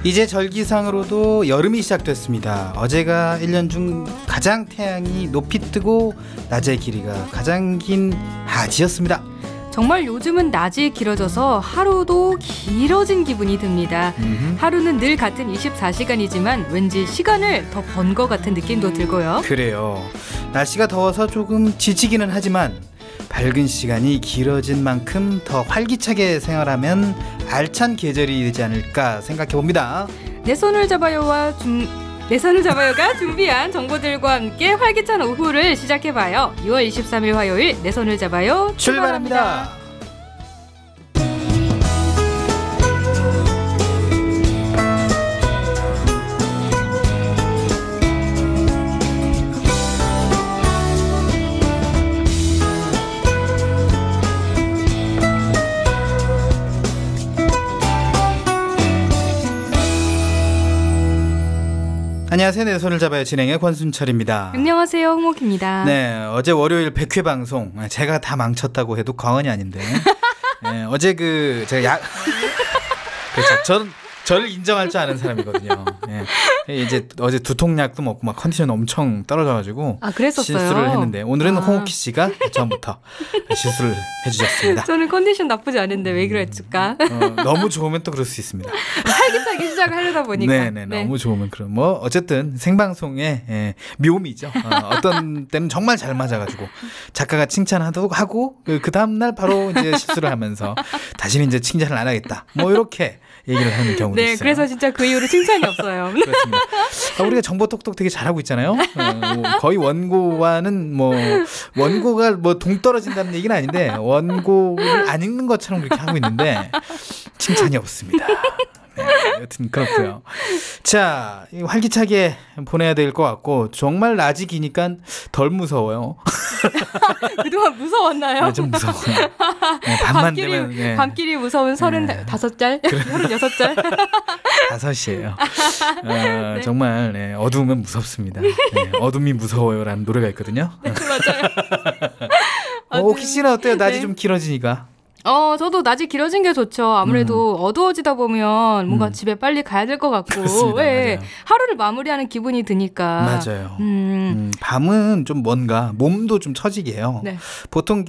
이제 절기상으로도 여름이 시작됐습니다. 어제가 1년 중 가장 태양이 높이 뜨고 낮의 길이가 가장 긴 하지였습니다. 정말 요즘은 낮이 길어져서 하루도 길어진 기분이 듭니다. 하루는 늘 같은 24시간이지만 왠지 시간을 더 번 것 같은 느낌도 들고요. 그래요. 날씨가 더워서 조금 지치기는 하지만 밝은 시간이 길어진 만큼 더 활기차게 생활하면 알찬 계절이 되지 않을까 생각해봅니다. 내 손을 잡아요가 준비한 정보들과 함께 활기찬 오후를 시작해봐요. 6월 23일 화요일 내 손을 잡아요 출발합니다. 안녕하세요. 내 손을 잡아요 진행의 권순철입니다. 안녕하세요. 홍옥입니다. 네, 어제 월요일 100회 방송 제가 다 망쳤다고 해도 과언이 아닌데 네, 어제 제가 그렇죠. 저를 인정할 줄 아는 사람이거든요. 네. 이제 어제 두통약도 먹고 막 컨디션 엄청 떨어져가지고 그랬었어요. 실수를 했는데 오늘은 홍옥희 씨가 처음부터 실수를 해주셨습니다. 저는 컨디션 나쁘지 않은데 왜 그랬을까? 너무 좋으면 또 그럴 수 있습니다. 활기차게 시작을 하려다 보니까. 네. 너무 좋으면 그럼 어쨌든 생방송의 묘미죠. 어떤 때는 정말 잘 맞아가지고 작가가 칭찬하고 하고 그 다음 날 바로 이제 실수를 하면서 다시는 이제 칭찬을 안 하겠다. 이렇게 얘기를 하는 경우도 있어요. 네, 그래서 진짜 그 이후로 칭찬이 없어요. 그렇습니다. 우리가 정보 똑똑 되게 잘하고 있잖아요. 거의 원고와는 원고가 동떨어진다는 얘기는 아닌데 원고를 안 읽는 것처럼 그렇게 하고 있는데 칭찬이 없습니다. 네, 여튼 그렇고요. 자, 활기차게 보내야 될 것 같고 정말 낮이 기니까 덜 무서워요. 그동안 무서웠나요? 네, 좀 무서워요. 네, 밤만 되면 밤길이 무서운 35짤? 36짤? 5시예요. 네. 정말 어두우면 무섭습니다. 네, 어둠이 무서워요라는 노래가 있거든요. 네, 맞아요. 옥희 씨는 어때요? 낮이 좀 길어지니까. 저도 낮이 길어진 게 좋죠. 아무래도 어두워지다 보면 뭔가 집에 빨리 가야 될 것 같고 맞아요. 하루를 마무리하는 기분이 드니까. 맞아요. 밤은 좀 뭔가 몸도 좀 처지게 해요. 네. 보통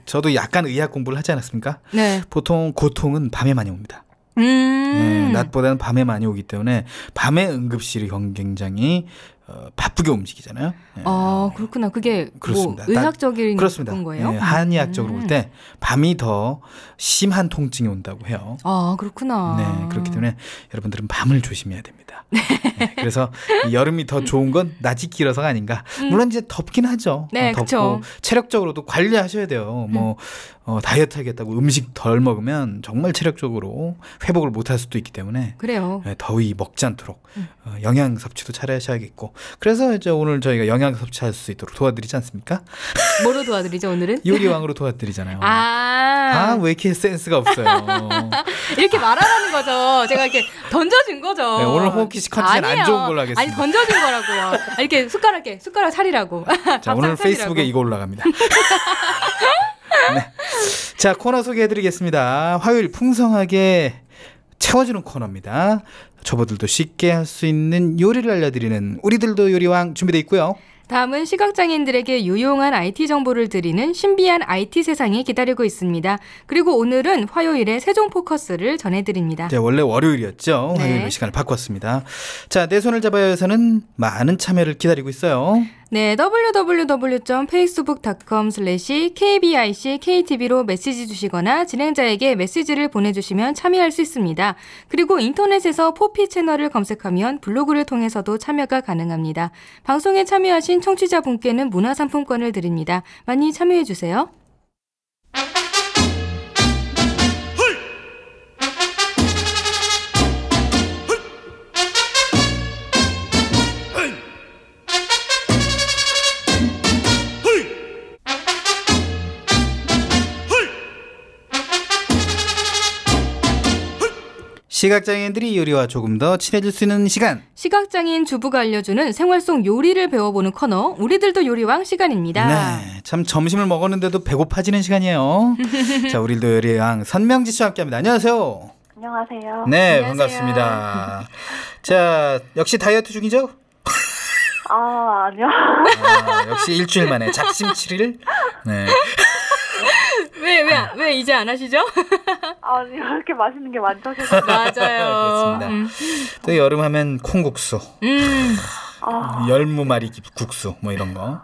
저도 약간 의학 공부를 하지 않았습니까? 네. 보통 고통은 밤에 많이 옵니다. 네, 낮보다는 밤에 많이 오기 때문에 밤에 응급실이 굉장히 바쁘게 움직이잖아요. 네. 그렇구나. 그게 그렇습니다. 의학적인 그렇습니다. 거예요? 네, 한의학적으로 볼 때 밤이 더 심한 통증이 온다고 해요. 그렇구나. 네, 그렇기 때문에 여러분들은 밤을 조심해야 됩니다. 네, 그래서 여름이 더 좋은 건 낮이 길어서가 아닌가. 물론 이제 덥긴 하죠. 네, 덥고 그쵸. 체력적으로도 관리하셔야 돼요. 다이어트 하겠다고 음식 덜 먹으면 정말 체력적으로 회복을 못할 수도 있기 때문에 그래요. 네, 더위 먹지 않도록 영양 섭취도 잘하셔야겠고 그래서 이제 오늘 저희가 영양 섭취할 수 있도록 도와드리지 않습니까? 뭐로 도와드리죠 오늘은? 요리왕으로 도와드리잖아요. 왜 이렇게 센스가 없어요. 이렇게 말하라는 거죠. 제가 이렇게 던져준 거죠. 네, 오늘 홍옥희 씨 컨디션 안 좋은 걸로 하겠습니다. 아니 던져준 거라고요. 이렇게 숟가락 차리라고. 자, 오늘 페이스북에 이거 올라갑니다. 네. 자, 코너 소개해드리겠습니다. 화요일 풍성하게 채워주는 코너입니다. 초보들도 쉽게 할 수 있는 요리를 알려드리는 우리들도 요리왕 준비되어 있고요. 다음은 시각장애인들에게 유용한 IT 정보를 드리는 신비한 IT 세상이 기다리고 있습니다. 그리고 오늘은 화요일에 세종 포커스를 전해드립니다. 네, 원래 월요일이었죠. 네. 화요일로 시간을 바꿨습니다. 자, 내 손을 잡아요에서는 많은 참여를 기다리고 있어요. 네, www.facebook.com/kbic/ktb로 메시지 주시거나 진행자에게 메시지를 보내주시면 참여할 수 있습니다. 그리고 인터넷에서 포피 채널을 검색하면 블로그를 통해서도 참여가 가능합니다. 방송에 참여하신 청취자분께는 문화상품권을 드립니다. 많이 참여해주세요. 시각장애인들이 요리와 조금 더 친해질 수 있는 시간. 시각장애인 주부가 알려주는 생활 속 요리를 배워보는 코너 우리들도 요리왕 시간입니다. 네, 참 점심을 먹었는데도 배고파지는 시간이에요. 자, 우리들도 요리왕 선명지 씨와 함께합니다. 안녕하세요. 안녕하세요. 네, 안녕하세요. 반갑습니다. 자, 역시 다이어트 중이죠? 아니요. 역시 일주일 만에 작심 7일. 네. 왜 이제 안 하시죠? 아니, 이렇게 맛있는 게 많죠, 맞아요. 그렇습니다. 또 여름하면 콩국수, 아, 열무말이 국수 뭐 이런 거.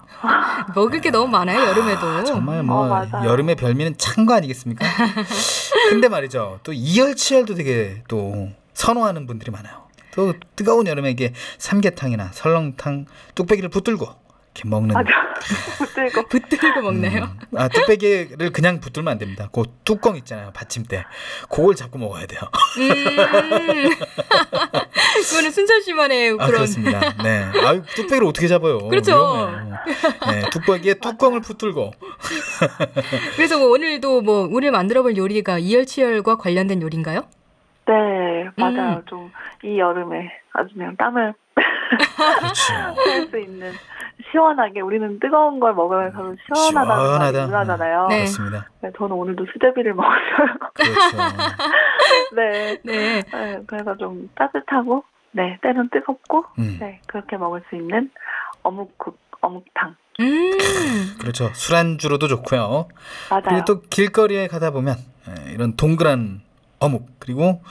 먹을 게 너무 많아요, 여름에도. 정말 뭐 맞아요. 여름의 별미는 찬 거 아니겠습니까? 근데 말이죠. 또 이열치열도 되게 또 선호하는 분들이 많아요. 또 뜨거운 여름에 이게 삼계탕이나 설렁탕, 뚝배기를 붙들고 이렇게 먹는. 붙들고. 먹나요? 뚝배기를 그냥 붙들면 안 됩니다. 그 뚜껑 있잖아요, 받침대. 그걸 잡고 먹어야 돼요. 그거는 순철 씨만의 그런. 그렇습니다. 네. 뚝배기를 어떻게 잡아요? 그렇죠. 위험해요. 네, 뚝배기에 뚜껑을 붙들고. 그래서 뭐 오늘도 뭐 오늘 만들어볼 요리가 이열치열과 관련된 요리인가요? 네, 맞아요. 좀 이 여름에 아주 그냥 땀을 그렇죠. 할 수 있는 시원하게 우리는 뜨거운 걸 먹으면서 시원하다는 말이 유명하잖아요. 네. 그렇습니다. 네, 저는 오늘도 수제비를 먹었어요. 그렇죠. 네. 네. 네, 그래서 좀 따뜻하고, 네, 때론 뜨겁고, 음. 네, 그렇게 먹을 수 있는 어묵국, 어묵탕. 그렇죠. 술안주로도 좋고요. 맞아요. 그리고 또 길거리에 가다 보면 이런 동그란 어묵 그리고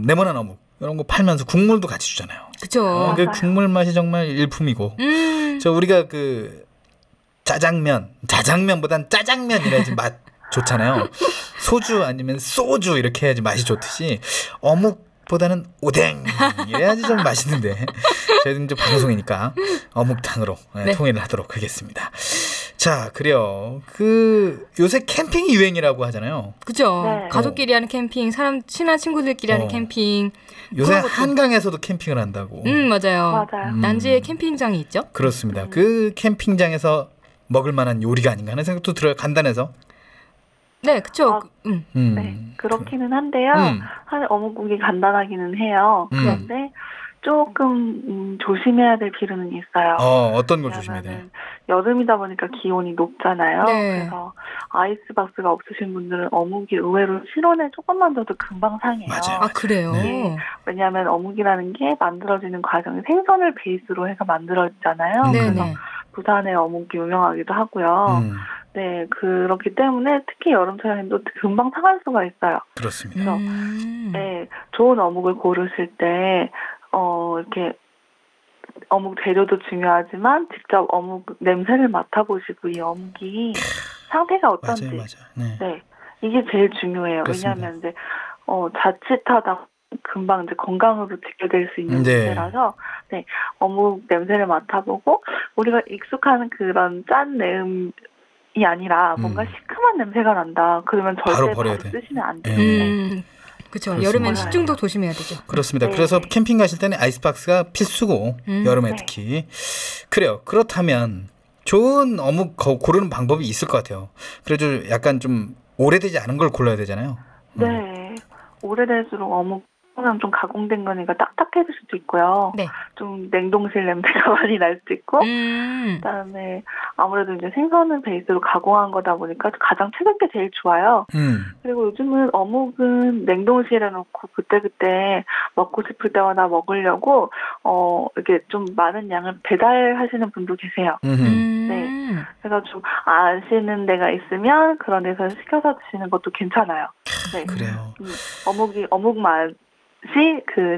네모난 어묵 이런 거 팔면서 국물도 같이 주잖아요. 그쵸. 그 국물 맛이 정말 일품이고. 저 우리가 그 자장면보단 짜장면이라야지 맛 좋잖아요. 소주 아니면 소주 이렇게 해야지 맛이 좋듯이 어묵보다는 오뎅 이래야지 좀 맛있는데 저희는 이제 방송이니까 어묵탕으로 네. 통일을 하도록 하겠습니다. 자, 그래요. 요새 캠핑이 유행이라고 하잖아요. 그죠. 네. 가족끼리 하는 캠핑, 친한 친구들끼리 하는 캠핑. 요새 그런 것도- 한강에서도 캠핑을 한다고. 맞아요. 맞아요. 난지에 캠핑장이 있죠? 그렇습니다. 그 캠핑장에서 먹을 만한 요리가 아닌가 하는 생각도 들어요. 간단해서. 네, 그쵸. 아, 네, 그렇기는 한데요. 어묵국이 간단하기는 해요. 그런데 조금 조심해야 될 필요는 있어요. 어떤 걸 조심해야 돼요? 왜냐면은 여름이다 보니까 기온이 높잖아요. 네. 그래서 아이스박스가 없으신 분들은 어묵이 의외로 실온에 조금만 둬도 금방 상해요. 맞아요. 아, 그래요? 네. 왜냐하면 어묵이라는 게 만들어지는 과정이 생선을 베이스로 해서 만들어지잖아요. 그래서 네네. 부산의 어묵이 유명하기도 하고요. 네, 그렇기 때문에 특히 여름철에도 금방 상할 수가 있어요. 그렇습니다. 네, 좋은 어묵을 고르실 때 이렇게 어묵 재료도 중요하지만 직접 어묵 냄새를 맡아보시고 이 어묵이 상태가 어떤지, 맞아요. 네, 이게 제일 중요해요. 그렇습니다. 왜냐하면 이제 자칫하다 금방 이제 건강으로 직결될 수 있는 문제라서, 네, 어묵 냄새를 맡아보고 우리가 익숙한 그런 짠 내음이 아니라 뭔가 시큼한 냄새가 난다. 그러면 절대 바로 쓰시면 안 돼요. 그렇죠. 그렇습니다. 여름엔 식중독 조심해야 되죠. 그렇습니다. 네. 그래서 캠핑 가실 때는 아이스박스가 필수고 여름에 네. 특히. 그래요. 그렇다면 좋은 어묵 고르는 방법이 있을 것 같아요. 그래도 약간 좀 오래되지 않은 걸 골라야 되잖아요. 네. 오래될수록 어묵은 좀 가공된 거니까 딱딱해질 수도 있고요. 네. 좀 냉동실 냄새가 많이 날 수도 있고, 그다음에 아무래도 이제 생선을 베이스로 가공한 거다 보니까 가장 최근 게 제일 좋아요. 그리고 요즘은 어묵은 냉동실에 놓고 그때그때 먹고 싶을 때마다 먹으려고 이렇게 좀 많은 양을 배달하시는 분도 계세요. 네. 그래서 좀 아시는 데가 있으면 그런 데서 시켜서 드시는 것도 괜찮아요. 네. 그래요. 어묵 맛이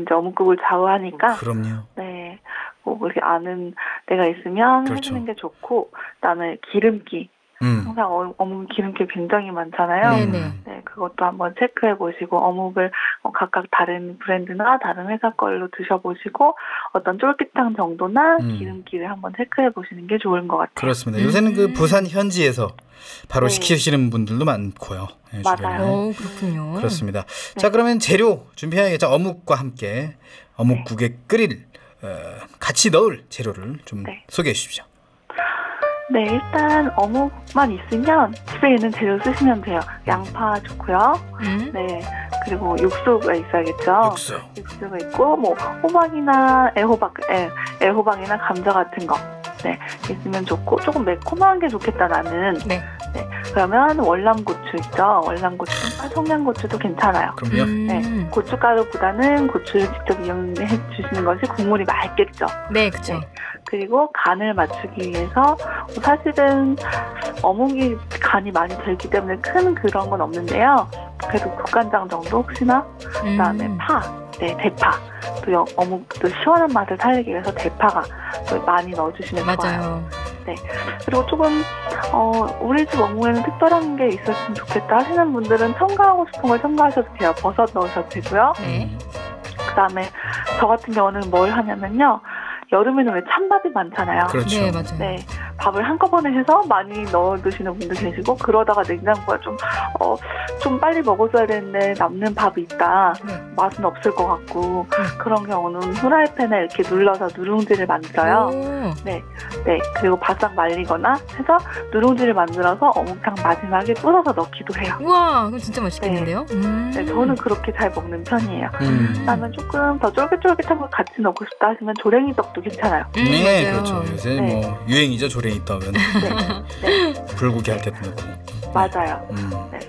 이제 어묵국을 좌우하니까. 그럼요. 네. 뭐 이렇게 아는 데가 있으면 그렇죠. 해주는 게 좋고, 그다음에 기름기. 항상 어묵 기름기 굉장히 많잖아요. 네네. 네, 그것도 한번 체크해 보시고 어묵을 각각 다른 브랜드나 다른 회사 걸로 드셔보시고 어떤 쫄깃함 정도나 기름기를 한번 체크해 보시는 게 좋은 것 같아요. 그렇습니다. 요새는 그 부산 현지에서 바로 네. 시키시는 분들도 많고요. 네, 맞아요. 그렇군요. 그렇습니다. 자, 그러면 재료 준비해야겠죠. 어묵과 함께 어묵국에 끓일 같이 넣을 재료를 좀 소개해 주십시오. 네, 일단 어묵만 있으면 집에 있는 재료 쓰시면 돼요. 양파 좋고요. 네, 그리고 육수가 있어야겠죠. 육수가 있고 뭐 호박이나 애호박이나 감자 같은 거. 네, 있으면 좋고 조금 매콤한 게 좋겠다 나는. 네. 네, 그러면 월남고추 있죠. 월남고추나 청양고추도 괜찮아요. 그럼요. 네, 고춧가루보다는 고추를 직접 이용해 주시는 것이 국물이 맑겠죠. 네, 그렇죠. 네, 그리고 간을 맞추기 위해서 사실은 어묵이 간이 많이 들기 때문에 큰 그런 건 없는데요. 그래도 국간장 정도 혹시나 그다음에 파, 네, 대파. 또 어묵도 시원한 맛을 살리기 위해서 대파가 또 많이 넣어주시면 맞아요. 좋아요. 네. 그리고 조금 우리 집 어묵에는 특별한 게 있었으면 좋겠다 하시는 분들은 첨가하고 싶은 걸 첨가하셔도 돼요. 버섯 넣으셔도 되고요. 네. 그다음에 저 같은 경우는 뭘 하냐면요. 여름에는 왜 찬밥이 많잖아요. 그렇죠. 네, 맞아요. 네, 밥을 한꺼번에 해서 많이 넣어 드시는 분도 계시고 그러다가 냉장고가 좀 빨리 먹어줘야 되는데 남는 밥이 있다. 네. 맛은 없을 것 같고 그런 경우는 후라이팬에 이렇게 눌러서 누룽지를 만들어요. 네, 네. 그리고 바싹 말리거나 해서 누룽지를 만들어서 어묵탕 마지막에 뿌려서 넣기도 해요. 우와, 그거 진짜 맛있겠는데요? 네, 저는 그렇게 잘 먹는 편이에요. 그다음에 조금 더 쫄깃쫄깃한 걸 같이 넣고 싶다 하시면 조랭이떡도 괜찮아요. 네, 맞아요. 그렇죠. 요새 네. 뭐 유행이죠, 조랭이떡은. 네. 불고기 할 때도 넣고. 맞아요. 네.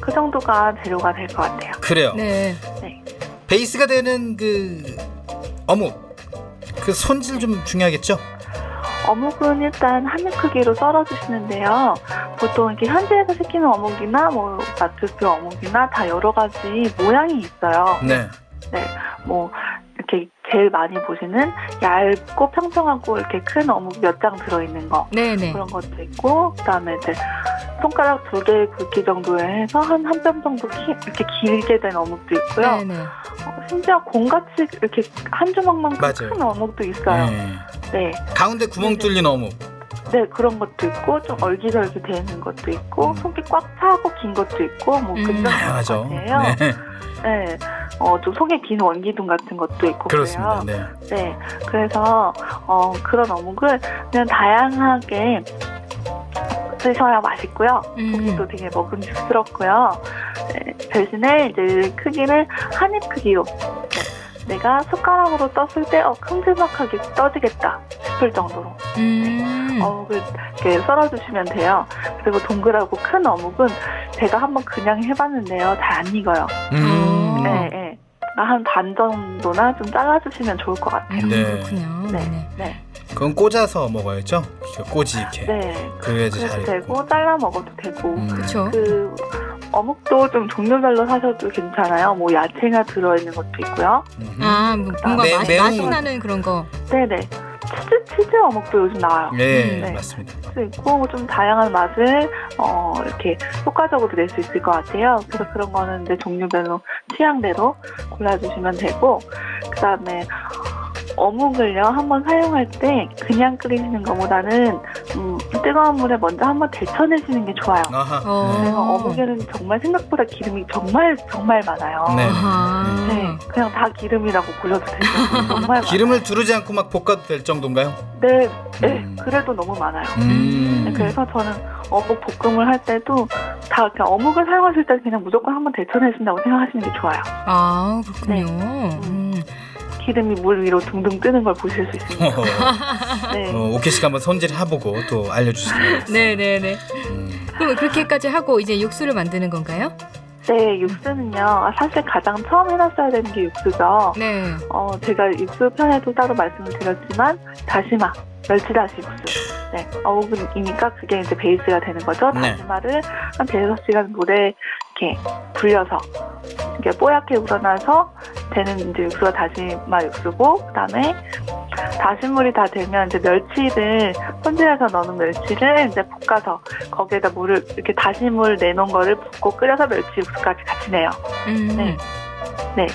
그 정도가 재료가 될 것 같아요. 그래요. 네. 네. 베이스가 되는 그 어묵, 그 손질 좀 중요하겠죠? 어묵은 일단 한 입 크기로 썰어주시는데요. 보통 이렇게 현지에서 시키는 어묵이나 뭐 마트표 어묵이나 다 여러 가지 모양이 있어요. 네. 네. 뭐 이렇게 제일 많이 보시는 얇고 평평하고 이렇게 큰 어묵 몇 장 들어있는 거. 네네. 그런 것도 있고, 그다음에 이제 손가락 2개 굵기 정도에 해서 한 뼘 정도 이렇게 길게 된 어묵도 있고요. 네네. 심지어 공같이 이렇게 한 주먹만큼 맞아요. 큰 어묵도 있어요. 네. 네. 가운데 구멍 뚫린 어묵. 네, 그런 것도 있고, 좀 얼기설기 되는 것도 있고, 속이 꽉 차고 긴 것도 있고, 뭐, 그런 다양하죠. 것 같아요. 네. 네. 좀 속에 긴 원기둥 같은 것도 있고. 그렇습니다. 그래요. 네. 네. 그래서, 그런 어묵을 그냥 다양하게 드셔야 맛있고요. 고기도 되게 먹음직스럽고요. 네, 대신에 이제 크기를 한 입 크기로. 네. 내가 숟가락으로 떴을 때 큼지막하게 떠지겠다 싶을 정도로 어묵을 이렇게 썰어주시면 돼요. 그리고 동그랗고 큰 어묵은 제가 한번 그냥 해봤는데요, 잘 안 익어요. 네, 네. 한 반 정도나 좀 잘라주시면 좋을 것 같아요. 네. 그렇군요. 네, 네. 그건 꽂아서 먹어야죠. 꼬지 이렇게. 네. 그래야지 잘 그래도 익고. 되고 잘라 먹어도 되고. 그렇죠. 그 어묵도 좀 종류별로 사셔도 괜찮아요. 뭐 야채가 들어있는 것도 있고요. 아, 뭔가 맛이 나는 그런 거. 네네. 치즈 어묵도 요즘 나와요. 네, 네. 맞습니다. 있고 좀 다양한 맛을 이렇게 효과적으로 낼 수 있을 것 같아요. 그래서 그런 거는 이제 종류별로 취향대로 골라주시면 되고, 그다음에 어묵을요 한번 사용할 때 그냥 끓이시는 것보다는 뜨거운 물에 먼저 한번 데쳐내시는 게 좋아요. 그래서 어묵에는 정말 생각보다 기름이 정말 많아요. 네. 네, 그냥 다 기름이라고 보셔도 돼요. 정말 기름을 많아요. 두르지 않고 막 볶아도 될 정도인가요? 네, 네, 그래도 너무 많아요. 네, 그래서 저는 어묵 볶음을 할 때도 다 그냥 어묵을 사용하실 때 그냥 무조건 한번 데쳐내신다고 생각하시는 게 좋아요. 아, 그렇군요. 네. 기름이 물 위로 둥둥 뜨는 걸 보실 수 있습니다. 네. 오케 씨가 한번 손질해보고 또 알려주시면 네네네. 그럼 그렇게까지 하고 이제 육수를 만드는 건가요? 네, 육수는요. 사실 가장 처음 해놨어야 되는 게 육수죠. 네. 제가 육수 편에도 따로 말씀을 드렸지만 다시마, 멸치다시 육수. 네, 어묵이니까 그게 이제 베이스가 되는 거죠. 네. 다시마를 한 5-6시간 물에 이렇게 불려서 이게 뽀얗게 우러나서 되는 이제 육수가 다시마 육수고, 그다음에 다시물이 다 되면 이제 멸치를 손질해서 넣는 멸치를 이제 볶아서 거기에다 물을 이렇게 다시물 내놓은 거를 붓고 끓여서 멸치 육수까지 같이 내요. 네. 네.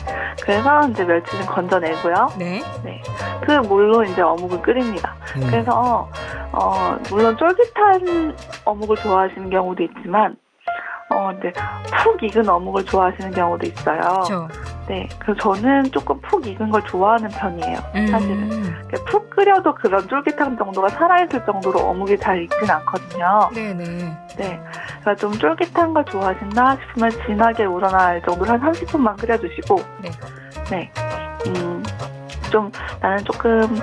그래서 이제 멸치는 건져내고요. 네. 네. 그 물로 이제 어묵을 끓입니다. 그래서 물론 쫄깃한 어묵을 좋아하시는 경우도 있지만 이제 푹 익은 어묵을 좋아하시는 경우도 있어요. 그렇죠. 네, 그래서 저는 조금 푹 익은 걸 좋아하는 편이에요. 사실은 푹 끓여도 그런 쫄깃함 정도가 살아있을 정도로 어묵이 잘 익진 않거든요. 네네. 네, 그러니까 좀 쫄깃한 걸 좋아하신다 싶으면 진하게 우러날 정도로 한 30분만 끓여주시고, 네, 네, 좀 나는 조금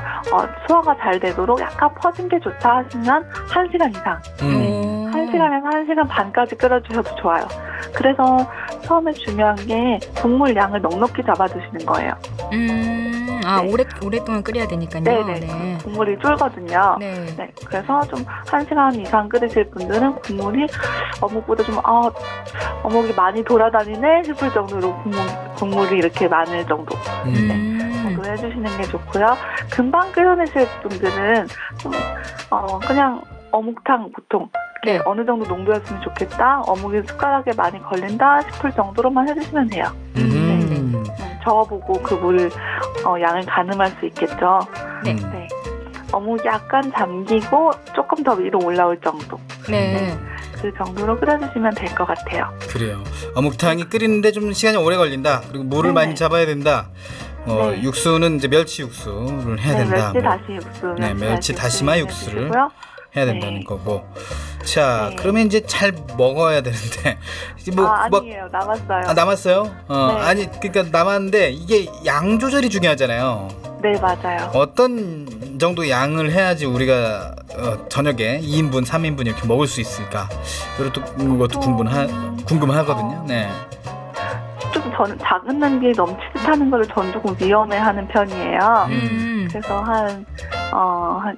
소화가 잘 되도록 약간 퍼진 게 좋다 하시면 1시간 이상. 네, 1시간 1시간에서 1시간 반까지 끓여주셔도 좋아요. 그래서 처음에 중요한 게 국물 양을 넉넉히 잡아주시는 거예요. 오랫동안 끓여야 되니까요. 네네. 네. 국물이 쫄거든요. 네. 네. 그래서 좀 1시간 이상 끓이실 분들은 국물이 어묵보다 좀 어묵이 많이 돌아다니네 싶을 정도로 국물이 이렇게 많을 정도. 정도 해주시는 게 좋고요. 금방 끓여내실 분들은 좀 그냥 어묵탕 보통 네. 어느 정도 농도였으면 좋겠다. 어묵이 숟가락에 많이 걸린다 싶을 정도로만 해주시면 돼요. 저어보고 그 물 양을 가늠할 수 있겠죠. 네. 네. 어묵이 약간 잠기고 조금 더 위로 올라올 정도. 네. 그 정도로 끓여주시면 될 것 같아요. 그래요. 어묵탕이 끓이는데 좀 시간이 오래 걸린다. 그리고 물을 많이 잡아야 된다. 네. 육수는 이제 멸치 육수를 해야 된다. 멸치 다시 육수. 멸치 다시마 육수를 해야 된다는 거고. 자, 네. 그러면 이제 잘 먹어야 되는데. 아니에요. 남았어요. 남았어요? 네. 아니, 그러니까 남았는데 이게 양 조절이 중요하잖아요. 네, 맞아요. 어떤 정도 양을 해야지 우리가 저녁에 2인분, 3인분 이렇게 먹을 수 있을까? 이것도 궁금하거든요. 네. 좀 저는 작은 냄비에 넘치듯 하는 거를 전 조금 위험해하는 편이에요. 그래서 한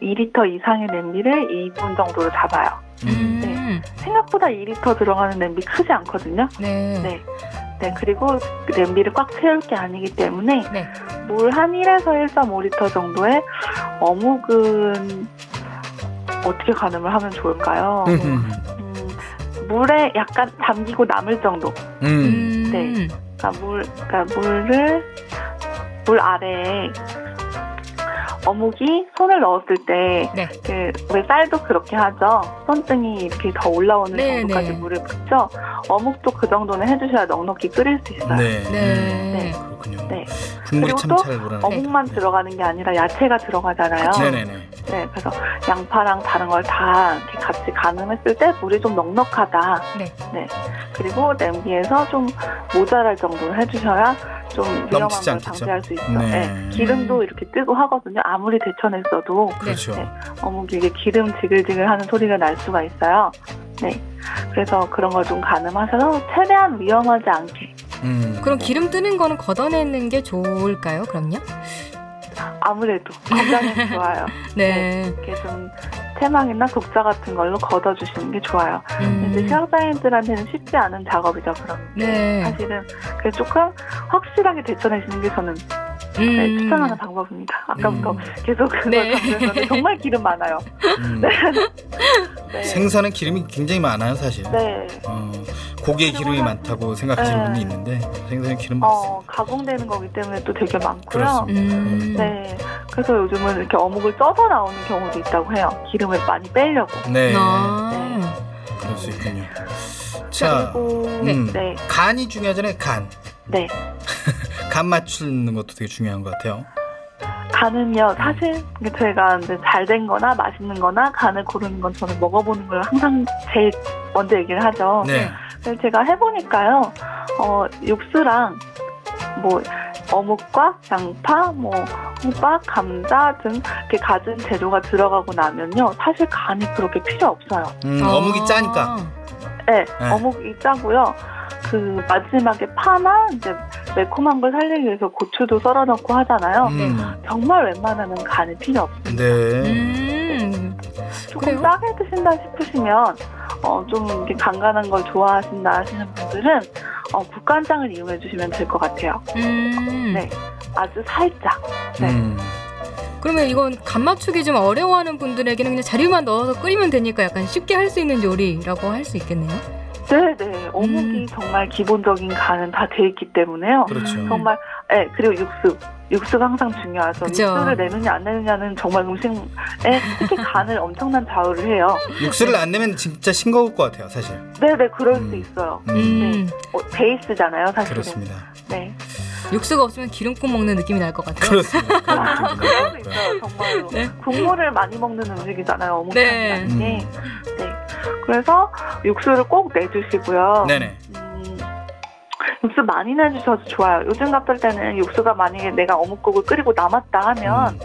2리터 이상의 냄비를 2인분 정도로 잡아요. 네. 생각보다 2리터 들어가는 냄비 크지 않거든요. 네. 네, 그리고 그 냄비를 꽉 채울 게 아니기 때문에 네. 물 한 1에서 1.5리터 정도의 어묵은 어떻게 가늠을 하면 좋을까요? 물에 약간 잠기고 남을 정도. 네. 물 아래에 어묵이 손을 넣었을 때, 네. 왜 쌀도 그렇게 하죠. 손등이 이렇게 더 올라오는 정도까지 물을 붓죠. 어묵도 그 정도는 해주셔야 넉넉히 끓일 수 있어요. 네. 그렇군요. 네. 국물이 그리고 참 또 잘 우러나요. 어묵만 들어가는 게 아니라 야채가 들어가잖아요. 네네네. 네, 그래서 양파랑 다른 걸 다 이렇게 같이 가늠했을 때 물이 좀 넉넉하다. 네. 그리고 냄비에서 좀 모자랄 정도를 해주셔야 좀 위험한 걸 않겠죠? 방지할 수 있어요. 네. 네. 기름도 이렇게 뜨고 하거든요. 아무리 데쳐냈어도 그렇죠. 네. 어묵이 이게 기름 지글지글하는 소리가 날 수가 있어요. 네. 그래서 그런 걸 좀 가늠하셔서 최대한 위험하지 않게. 그럼 기름 뜨는 거는 걷어내는 게 좋을까요? 그럼요? 아무래도 건강에 좋아요. 네. 이렇게 좀 태망이나 독자 같은 걸로 걷어주시는 게 좋아요. 근데 시각장애인들한테는 쉽지 않은 작업이죠. 그럼 사실은 그래서 조금 확실하게 데쳐내시는 게 저는 추천하는 방법입니다. 아까부터 계속 그걸 강조했는데 정말 기름 많아요. 네. 생선은 기름이 굉장히 많아요, 사실. 네. 고기에 기름이 많다고 생각하시는 분이 있는데 생선에 기름 많습니다. 가공되는 거기 때문에 또 되게 많고요. 그렇습니다. 네. 그래서 요즘은 이렇게 어묵을 쪄서 나오는 경우도 있다고 해요. 기름을 많이 빼려고. 네. 그럴 수 있군요. 자, 그리고 간이 중요하잖아요. 간. 네. 간 맞추는 것도 되게 중요한 것 같아요. 간은요, 사실 제가 잘 된 거나 맛있는 거나 간을 고르는 건 저는 먹어보는 걸 항상 제일 먼저 얘기를 하죠. 네. 그래서 제가 해보니까요, 육수랑 어묵과 양파, 호박, 감자 등 이렇게 갖은 재료가 들어가고 나면요, 사실 간이 그렇게 필요 없어요. 어묵이 짜니까. 네, 어묵이 짜고요. 그 마지막에 파나 이제 매콤한 걸 살리기 위해서 고추도 썰어 넣고 하잖아요. 정말 웬만하면 간이 필요 없습니다. 조금 짜게 드신다 싶으시면 좀 이렇게 간간한 걸 좋아하신다 하시는 분들은 국간장을 이용해 주시면 될 것 같아요. 네, 아주 살짝. 네. 그러면 이건 간 맞추기 좀 어려워하는 분들에게는 그냥 자료만 넣어서 끓이면 되니까 약간 쉽게 할 수 있는 요리라고 할 수 있겠네요. 네. 어묵이 정말 기본적인 간은 다 돼 있기 때문에요. 그렇죠. 정말, 그리고 육수가 항상 중요하죠. 그쵸. 육수를 내느냐 안 내느냐는 정말 음식에 특히 간을 엄청난 좌우를 해요. 육수를 안 내면 진짜 싱거울 것 같아요, 사실. 네, 그럴 수 있어요. 네. 베이스잖아요, 사실은. 그렇습니다. 네. 육수가 없으면 기름국 먹는 느낌이 날 것 같아요. 그렇습니다. 그럴 수 있어요, 정말로. 네. 국물을 많이 먹는 음식이잖아요, 어묵탕이라는 게. 네. 그래서 육수를 꼭 내주시고요. 네네. 육수 많이 내주셔도 좋아요. 요즘 같을 때는 육수가 만약에 내가 어묵국을 끓이고 남았다 하면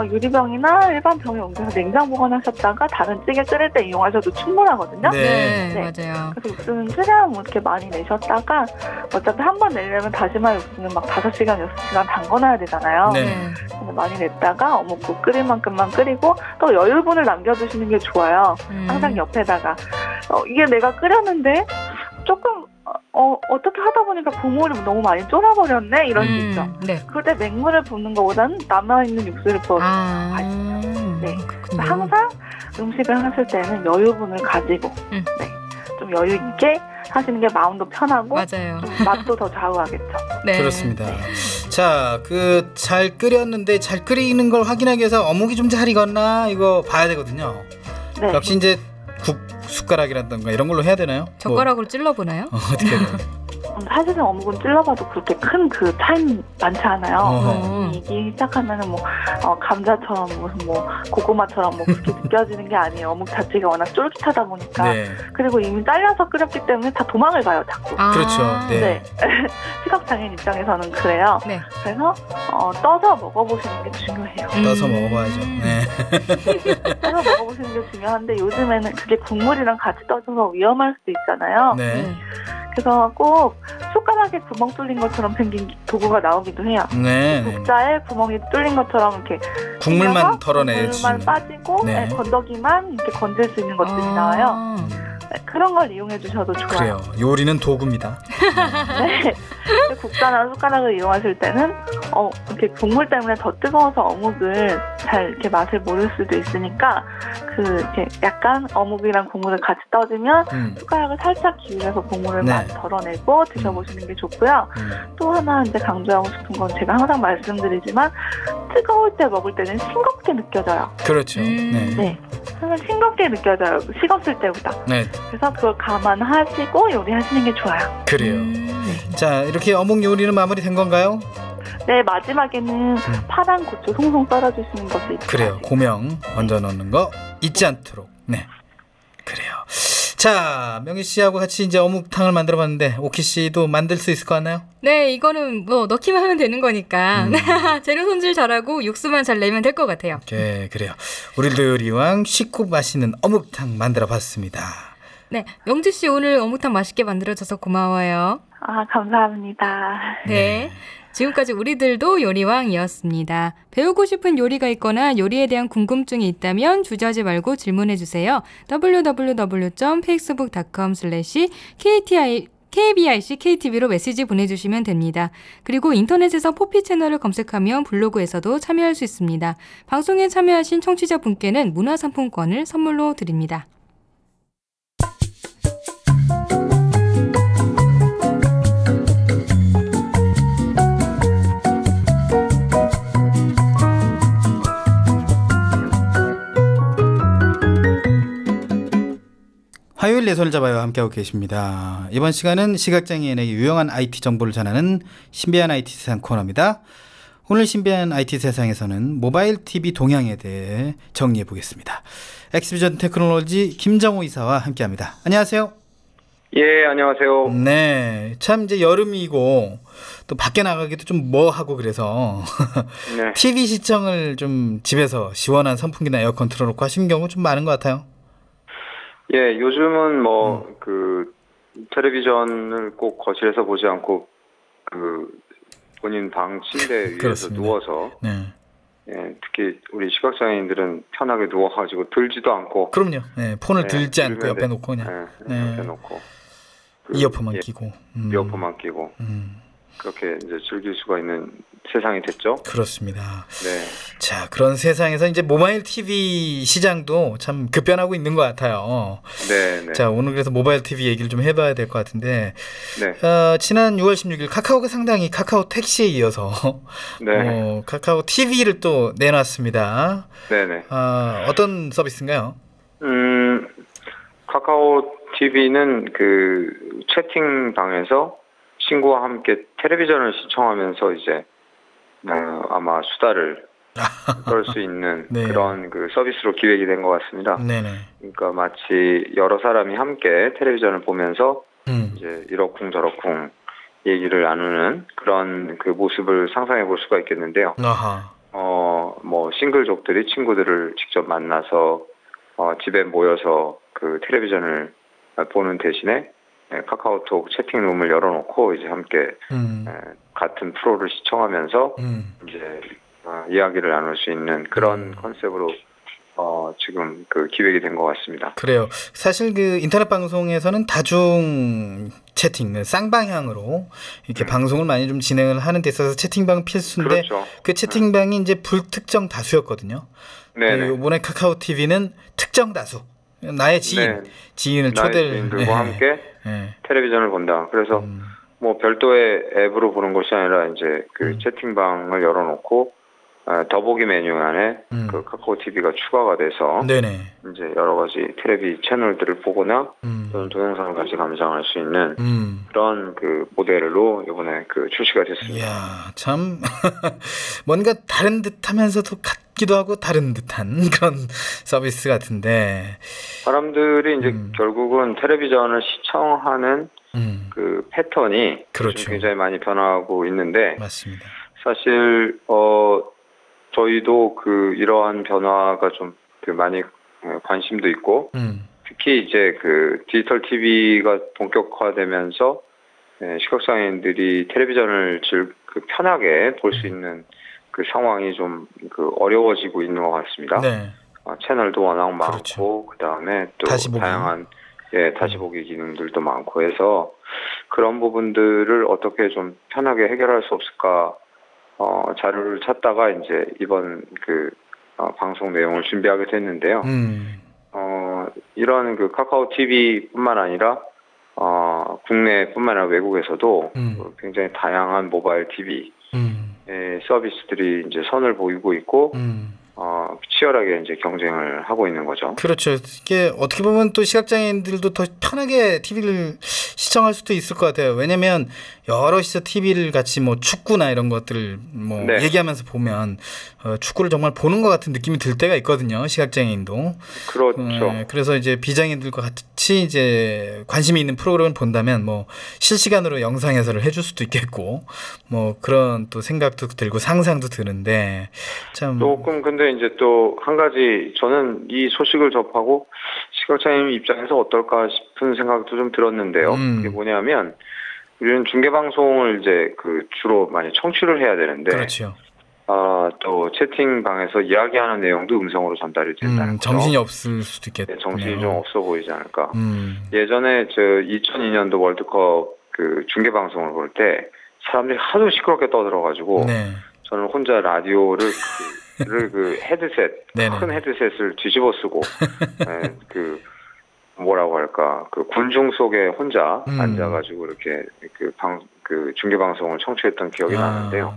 유리병이나 일반 병에 옮겨서 냉장 보관하셨다가 다른 찌개 끓일 때 이용하셔도 충분하거든요. 네, 맞아요. 그래서 육수는 최대한 뭐 이렇게 많이 내셨다가 어차피 한 번 내려면 다시마 육수는 막 5시간, 6시간 담궈놔야 되잖아요. 네. 많이 냈다가 어묵국 끓일 만큼만 끓이고 또 여유분을 남겨두시는 게 좋아요. 항상 옆에다가 이게 내가 끓였는데 조금 어떻게 하다 보니까 국물이 너무 많이 쫄아버렸네 이런 수 있죠. 네. 그럴 때 맹물을 붓는 것보다는 남아있는 육수를 부어주는 게 맛있죠. 네. 항상 음식을 하실 때는 여유분을 가지고 좀 여유 있게 하시는 게 마음도 편하고 맞아요. 좀 맛도 더 좌우하겠죠. 네. 그렇습니다. 자, 잘 끓였는데 잘 끓이는 걸 확인하기 위해서 어묵이 좀 잘 익었나 이거 봐야 되거든요. 네. 역시 이제 국 숟가락이라든가 이런 걸로 해야 되나요? 젓가락으로 찔러보나요? 어떻게 해야 돼요? 사실은 어묵은 찔러봐도 그렇게 큰 차이는 많지 않아요. 이기 시작하면은 감자처럼 무슨 고구마처럼 그렇게 느껴지는 게 아니에요. 어묵 자체가 워낙 쫄깃하다 보니까. 네. 그리고 이미 잘라서 끓였기 때문에 다 도망을 가요, 자꾸. 그렇죠. 네. 시각장애인 입장에서는 그래요. 네. 그래서 떠서 먹어보시는 게 중요해요. 떠서 먹어봐야죠. 네. 떠서 먹어보시는 게 중요한데 요즘에는 그게 국물이랑 같이 떠져서 위험할 수도 있잖아요. 네. 그래서 꼭 숟가락에 구멍 뚫린 것처럼 생긴 도구가 나오기도 해요. 네. 국자에 구멍이 뚫린 것처럼 이렇게 국물만 털어내주는 국물만 빠지고 건더기만 이렇게 건질 수 있는 것들이 나와요. 그런 걸 이용해 주셔도 좋아요. 그래요. 요리는 도구입니다. 네. 국자나 숟가락을 이용하실 때는 이렇게 국물 때문에 더 뜨거워서 어묵을 잘 이렇게 맛을 모를 수도 있으니까 이렇게 약간 어묵이랑 국물을 같이 떠주면 숟가락을 살짝 기울여서 국물을 많이 덜어내고 드셔보시는 게 좋고요. 또 하나 이제 강조하고 싶은 건 제가 항상 말씀드리지만 뜨거울 때 먹을 때는 싱겁게 느껴져요. 그렇죠. 네. 항상 싱겁게 느껴져요. 식었을 때보다. 네. 그래서 그걸 감안하시고 요리하시는 게 좋아요. 그래요. 자, 이렇게 어묵 요리는 마무리된 건가요? 네, 마지막에는 파란 고추 송송 썰어주시는 것도 있어요. 그래요. 고명 얹어 넣는 거 잊지 않도록. 네, 그래요. 자, 명희 씨하고 같이 이제 어묵탕을 만들어봤는데 오키 씨도 만들 수 있을 것 같나요? 네, 이거는 넣기만 하면 되는 거니까 재료 손질 잘하고 육수만 잘 내면 될 것 같아요. 네, 그래요. 우리도 요리왕 쉽고 맛있는 어묵탕 만들어봤습니다. 네, 명지 씨 오늘 어묵탕 맛있게 만들어줘서 고마워요. 감사합니다. 네. 지금까지 우리들도 요리왕이었습니다. 배우고 싶은 요리가 있거나 요리에 대한 궁금증이 있다면 주저하지 말고 질문해주세요. www.facebook.com/KBIC-KTV로 메시지 보내주시면 됩니다. 그리고 인터넷에서 포피 채널을 검색하면 블로그에서도 참여할 수 있습니다. 방송에 참여하신 청취자분께는 문화상품권을 선물로 드립니다. 화요일 내 손을 잡아요 함께하고 계십니다. 이번 시간은 시각장애인에게 유용한 IT 정보를 전하는 신비한 IT 세상 코너입니다. 오늘 신비한 IT 세상에서는 모바일 TV 동향에 대해 정리해 보겠습니다. 엑스비전 테크놀로지 김정호 이사와 함께합니다. 안녕하세요. 예, 안녕하세요. 네, 참 이제 여름이고 또 밖에 나가기도 좀 뭐하고 그래서 네. TV 시청을 좀 집에서 시원한 선풍기나 에어컨 틀어놓고 하시는 경우 좀 많은 것 같아요. 예, 요즘은 텔레비전을 꼭 거실에서 보지 않고 본인 방 침대 위에서 그렇습니다. 누워서 예, 특히 우리 시각장애인들은 편하게 누워가지고 들지도 않고 그럼요. 네, 폰을 들지 않고 옆에 놓고 그냥 옆에 놓고 이어폰만 끼고 이어폰만 끼고 그렇게 이제 즐길 수가 있는 세상이 됐죠. 그렇습니다. 네. 자, 그런 세상에서 이제 모바일 TV 시장도 참 급변하고 있는 것 같아요. 네. 자, 오늘 그래서 모바일 TV 얘기를 좀 해봐야 될 것 같은데, 지난 6월 16일 카카오가 상당히 카카오 택시에 이어서 카카오 TV를 또 내놨습니다. 네네. 어떤 서비스인가요? 카카오 TV는 채팅방에서 친구와 함께 텔레비전을 시청하면서 이제 아마 수다를 떨 수 있는 그런 서비스로 기획이 된 것 같습니다. 네네. 그러니까 마치 여러 사람이 함께 텔레비전을 보면서 이제 이러쿵저러쿵 얘기를 나누는 그런 모습을 상상해 볼 수가 있겠는데요. 아하. 뭐 싱글족들이 친구들을 직접 만나서 집에 모여서 그 텔레비전을 보는 대신에 카카오톡 채팅룸을 열어놓고 이제 함께 같은 프로를 시청하면서 이제 이야기를 나눌 수 있는 그런 컨셉으로 지금 그 기획이 된 것 같습니다. 그래요. 사실 그 인터넷 방송에서는 다중 채팅, 쌍방향으로 이렇게 방송을 많이 좀 진행을 하는 데 있어서 채팅방 필수인데 그렇죠. 그 채팅방이 이제 불특정 다수였거든요. 네. 이번에 카카오 TV는 특정 다수. 나의 지인, 지인을 초대를 지인들과 함께 텔레비전을 본다. 그래서 뭐 별도의 앱으로 보는 것이 아니라 이제 그 채팅방을 열어놓고 더보기 메뉴 안에 그 카카오 TV가 추가가 돼서 이제 여러 가지 텔레비 채널들을 보거나 또는 동영상을 같이 감상할 수 있는 그런 그 모델로 이번에 그 출시가 됐습니다. 이야, 참 뭔가 다른 듯하면서도 같기도 하고 다른 듯한 그런 서비스 같은데 사람들이 이제 결국은 텔레비전을 시청하는 그 패턴이 그렇죠. 굉장히 많이 변화하고 있는데 맞습니다. 사실 저희도 그 이러한 변화가 좀 그 많이 관심도 있고 특히 이제 그 디지털 TV가 본격화되면서 시각장애인들이 텔레비전을 그 편하게 볼 수 있는 그 상황이 좀 그 어려워지고 있는 것 같습니다. 네. 채널도 워낙 많고 그렇죠. 그다음에 또 다시 보기. 다양한 다시 보기 기능들도 많고 해서 그런 부분들을 어떻게 좀 편하게 해결할 수 없을까 자료를 찾다가 이제 이번 그 방송 내용을 준비하게 됐는데요. 이런 그 카카오 TV뿐만 아니라 국내뿐만 아니라 외국에서도 굉장히 다양한 모바일 TV 서비스들이 이제 선을 보이고 있고 치열하게 이제 경쟁을 하고 있는 거죠. 그렇죠. 이게 어떻게 보면 또 시각장애인들도 더 편하게 TV를 시청할 수도 있을 것 같아요. 왜냐면 여럿이서 TV를 같이 뭐 축구나 이런 것들을 뭐 얘기하면서 보면 축구를 정말 보는 것 같은 느낌이 들 때가 있거든요. 시각장애인도. 그렇죠. 그래서 이제 비장애인들과 같이 이제 관심이 있는 프로그램을 본다면 뭐 실시간으로 영상 해설을 해줄 수도 있겠고 뭐 그런 또 생각도 들고 상상도 드는데 참 조금 근데 이제 또 한 가지 저는 이 소식을 접하고 시각장애인 입장에서 어떨까 싶은 생각도 좀 들었는데요. 그게 뭐냐면 우리는 중계방송을 이제 그 주로 많이 청취를 해야 되는데 그렇죠. 또 채팅방에서 이야기하는 내용도 음성으로 전달이 된다는 거죠. 정신이 없을 수도 있겠네요. 정신이 좀 없어 보이지 않을까. 예전에 2002년도 월드컵 그 중계방송을 볼 때 사람들이 하도 시끄럽게 떠들어가지고 저는 혼자 라디오를 그 헤드셋, 큰 헤드셋을 뒤집어 쓰고 그 뭐라고 할까 그 군중 속에 혼자 앉아가지고 이렇게 그 중계 방송을 청취했던 기억이 나는데요.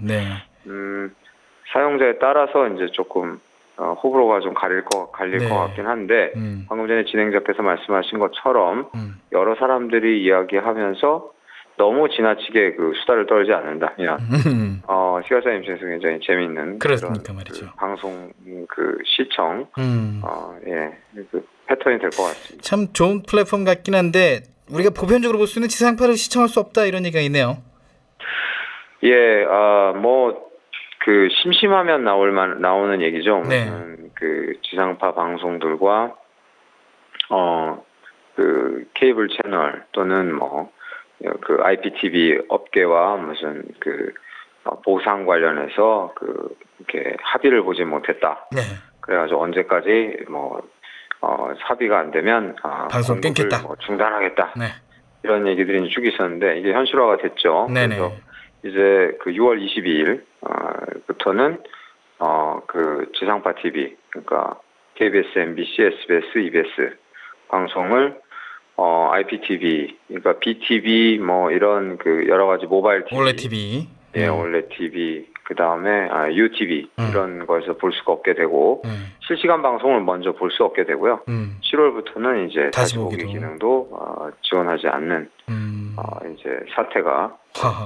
사용자에 따라서 이제 조금 호불호가 좀 갈릴 것 같긴 한데 방금 전에 진행자께서 말씀하신 것처럼 여러 사람들이 이야기하면서 너무 지나치게 그 수다를 떨지 않는다면 시각장애인 입장에서 굉장히 재미있는 그렇습니까 말이죠. 그 방송 그 시청 그 패턴이 될 것 같습니다. 참 좋은 플랫폼 같긴 한데 우리가 보편적으로 볼 수 있는 지상파를 시청할 수 없다 이런 얘기가 있네요. 뭐 그 심심하면 나오는 얘기죠. 그 지상파 방송들과 그 케이블 채널 또는 뭐 그 IPTV 업계와 무슨 그 보상 관련해서 그 이렇게 합의를 보지 못했다. 그래가지고 언제까지 뭐 합의가 안 되면 방송 끊겠다. 뭐 중단하겠다. 이런 얘기들이 쭉 있었는데 이게 현실화가 됐죠. 그래서 이제 그 6월 22일부터는 그 지상파 TV 그러니까 KBS, MBC, SBS, EBS 방송을 IPTV, 그러니까 BTV 뭐 이런 그 여러 가지 모바일 TV, 올레 TV, 올레 TV, 그 다음에 UTV 이런 거에서 볼 수가 없게 되고 실시간 방송을 먼저 볼 수 없게 되고요. 7월부터는 이제 다시 보기 기능도 지원하지 않는 이제 사태가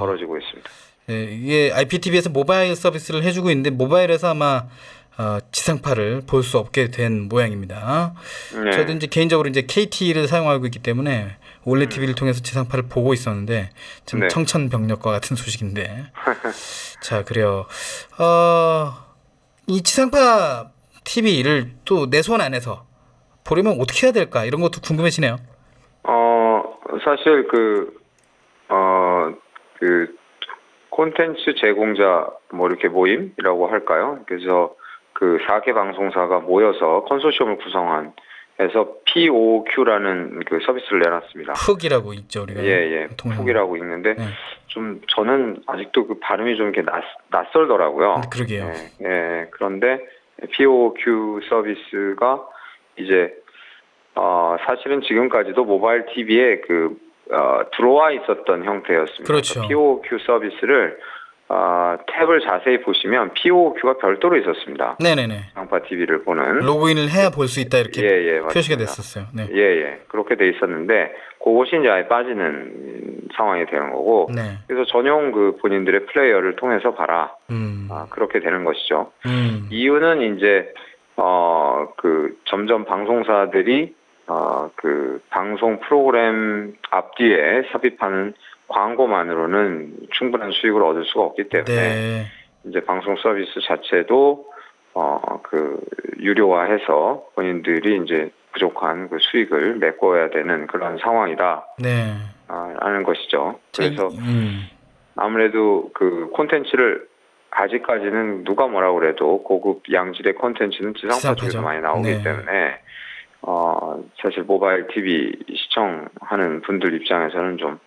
벌어지고 있습니다. 이게 IPTV에서 모바일 서비스를 해주고 있는데 모바일에서 아마 지상파를 볼 수 없게 된 모양입니다. 저도 이제 개인적으로 이제 KT를 사용하고 있기 때문에 올레 TV를 통해서 지상파를 보고 있었는데 참 청천벽력과 같은 소식인데. 자, 그래요. 이 지상파 TV를 또 내 손 안에서 보려면 어떻게 해야 될까? 이런 것도 궁금해지네요. 사실 그 콘텐츠 제공자 뭐 이렇게 모임이라고 할까요? 그래서 그 4개 방송사가 모여서 컨소시엄을 구성한 해서 POQ라는 그 서비스를 내놨습니다. 푹이라고 있죠, 우리가. 예, 푹이라고 있는데 네. 좀 저는 아직도 그 발음이 좀 이렇게 낯설더라고요. 그러게요. 예, 그런데 POQ 서비스가 이제 사실은 지금까지도 모바일 TV에 들어와 있었던 형태였습니다. 그렇죠. POQ 서비스를 탭을 자세히 보시면 POQ가 별도로 있었습니다. 네네네. 지상파 TV를 보는 로그인을 해야 볼 수 있다 이렇게 표시가 맞습니다. 됐었어요. 네. 예, 그렇게 돼 있었는데 그것이 이제 아예 빠지는 상황이 되는 거고. 네. 그래서 전용 그 본인들의 플레이어를 통해서 봐라. 그렇게 되는 것이죠. 이유는 이제 점점 방송사들이 그 방송 프로그램 앞뒤에 삽입하는 광고만으로는 충분한 수익을 얻을 수가 없기 때문에 네. 이제 방송 서비스 자체도 유료화해서 본인들이 이제 부족한 그 수익을 메꿔야 되는 그런 상황이다. 네. 라는 것이죠. 그래서 아무래도 그 콘텐츠를 아직까지는 누가 뭐라고 그래도 고급 양질의 콘텐츠는 지상파 쪽에서 많이 나오기 때문에 사실 모바일 TV 시청하는 분들 입장에서는 좀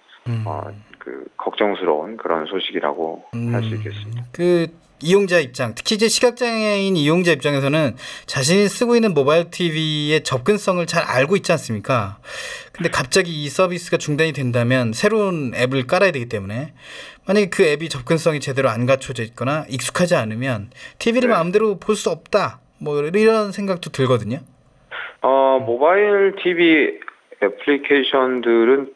걱정스러운 그런 소식이라고 할 수 있겠습니다. 그 이용자 입장, 특히 이제 시각장애인 이용자 입장에서는 자신이 쓰고 있는 모바일 TV의 접근성을 잘 알고 있지 않습니까? 근데 갑자기 이 서비스가 중단이 된다면 새로운 앱을 깔아야 되기 때문에 만약에 그 앱이 접근성이 제대로 안 갖춰져 있거나 익숙하지 않으면 TV를 마음대로 볼 수 없다. 뭐 이런 생각도 들거든요. 모바일 TV 애플리케이션들은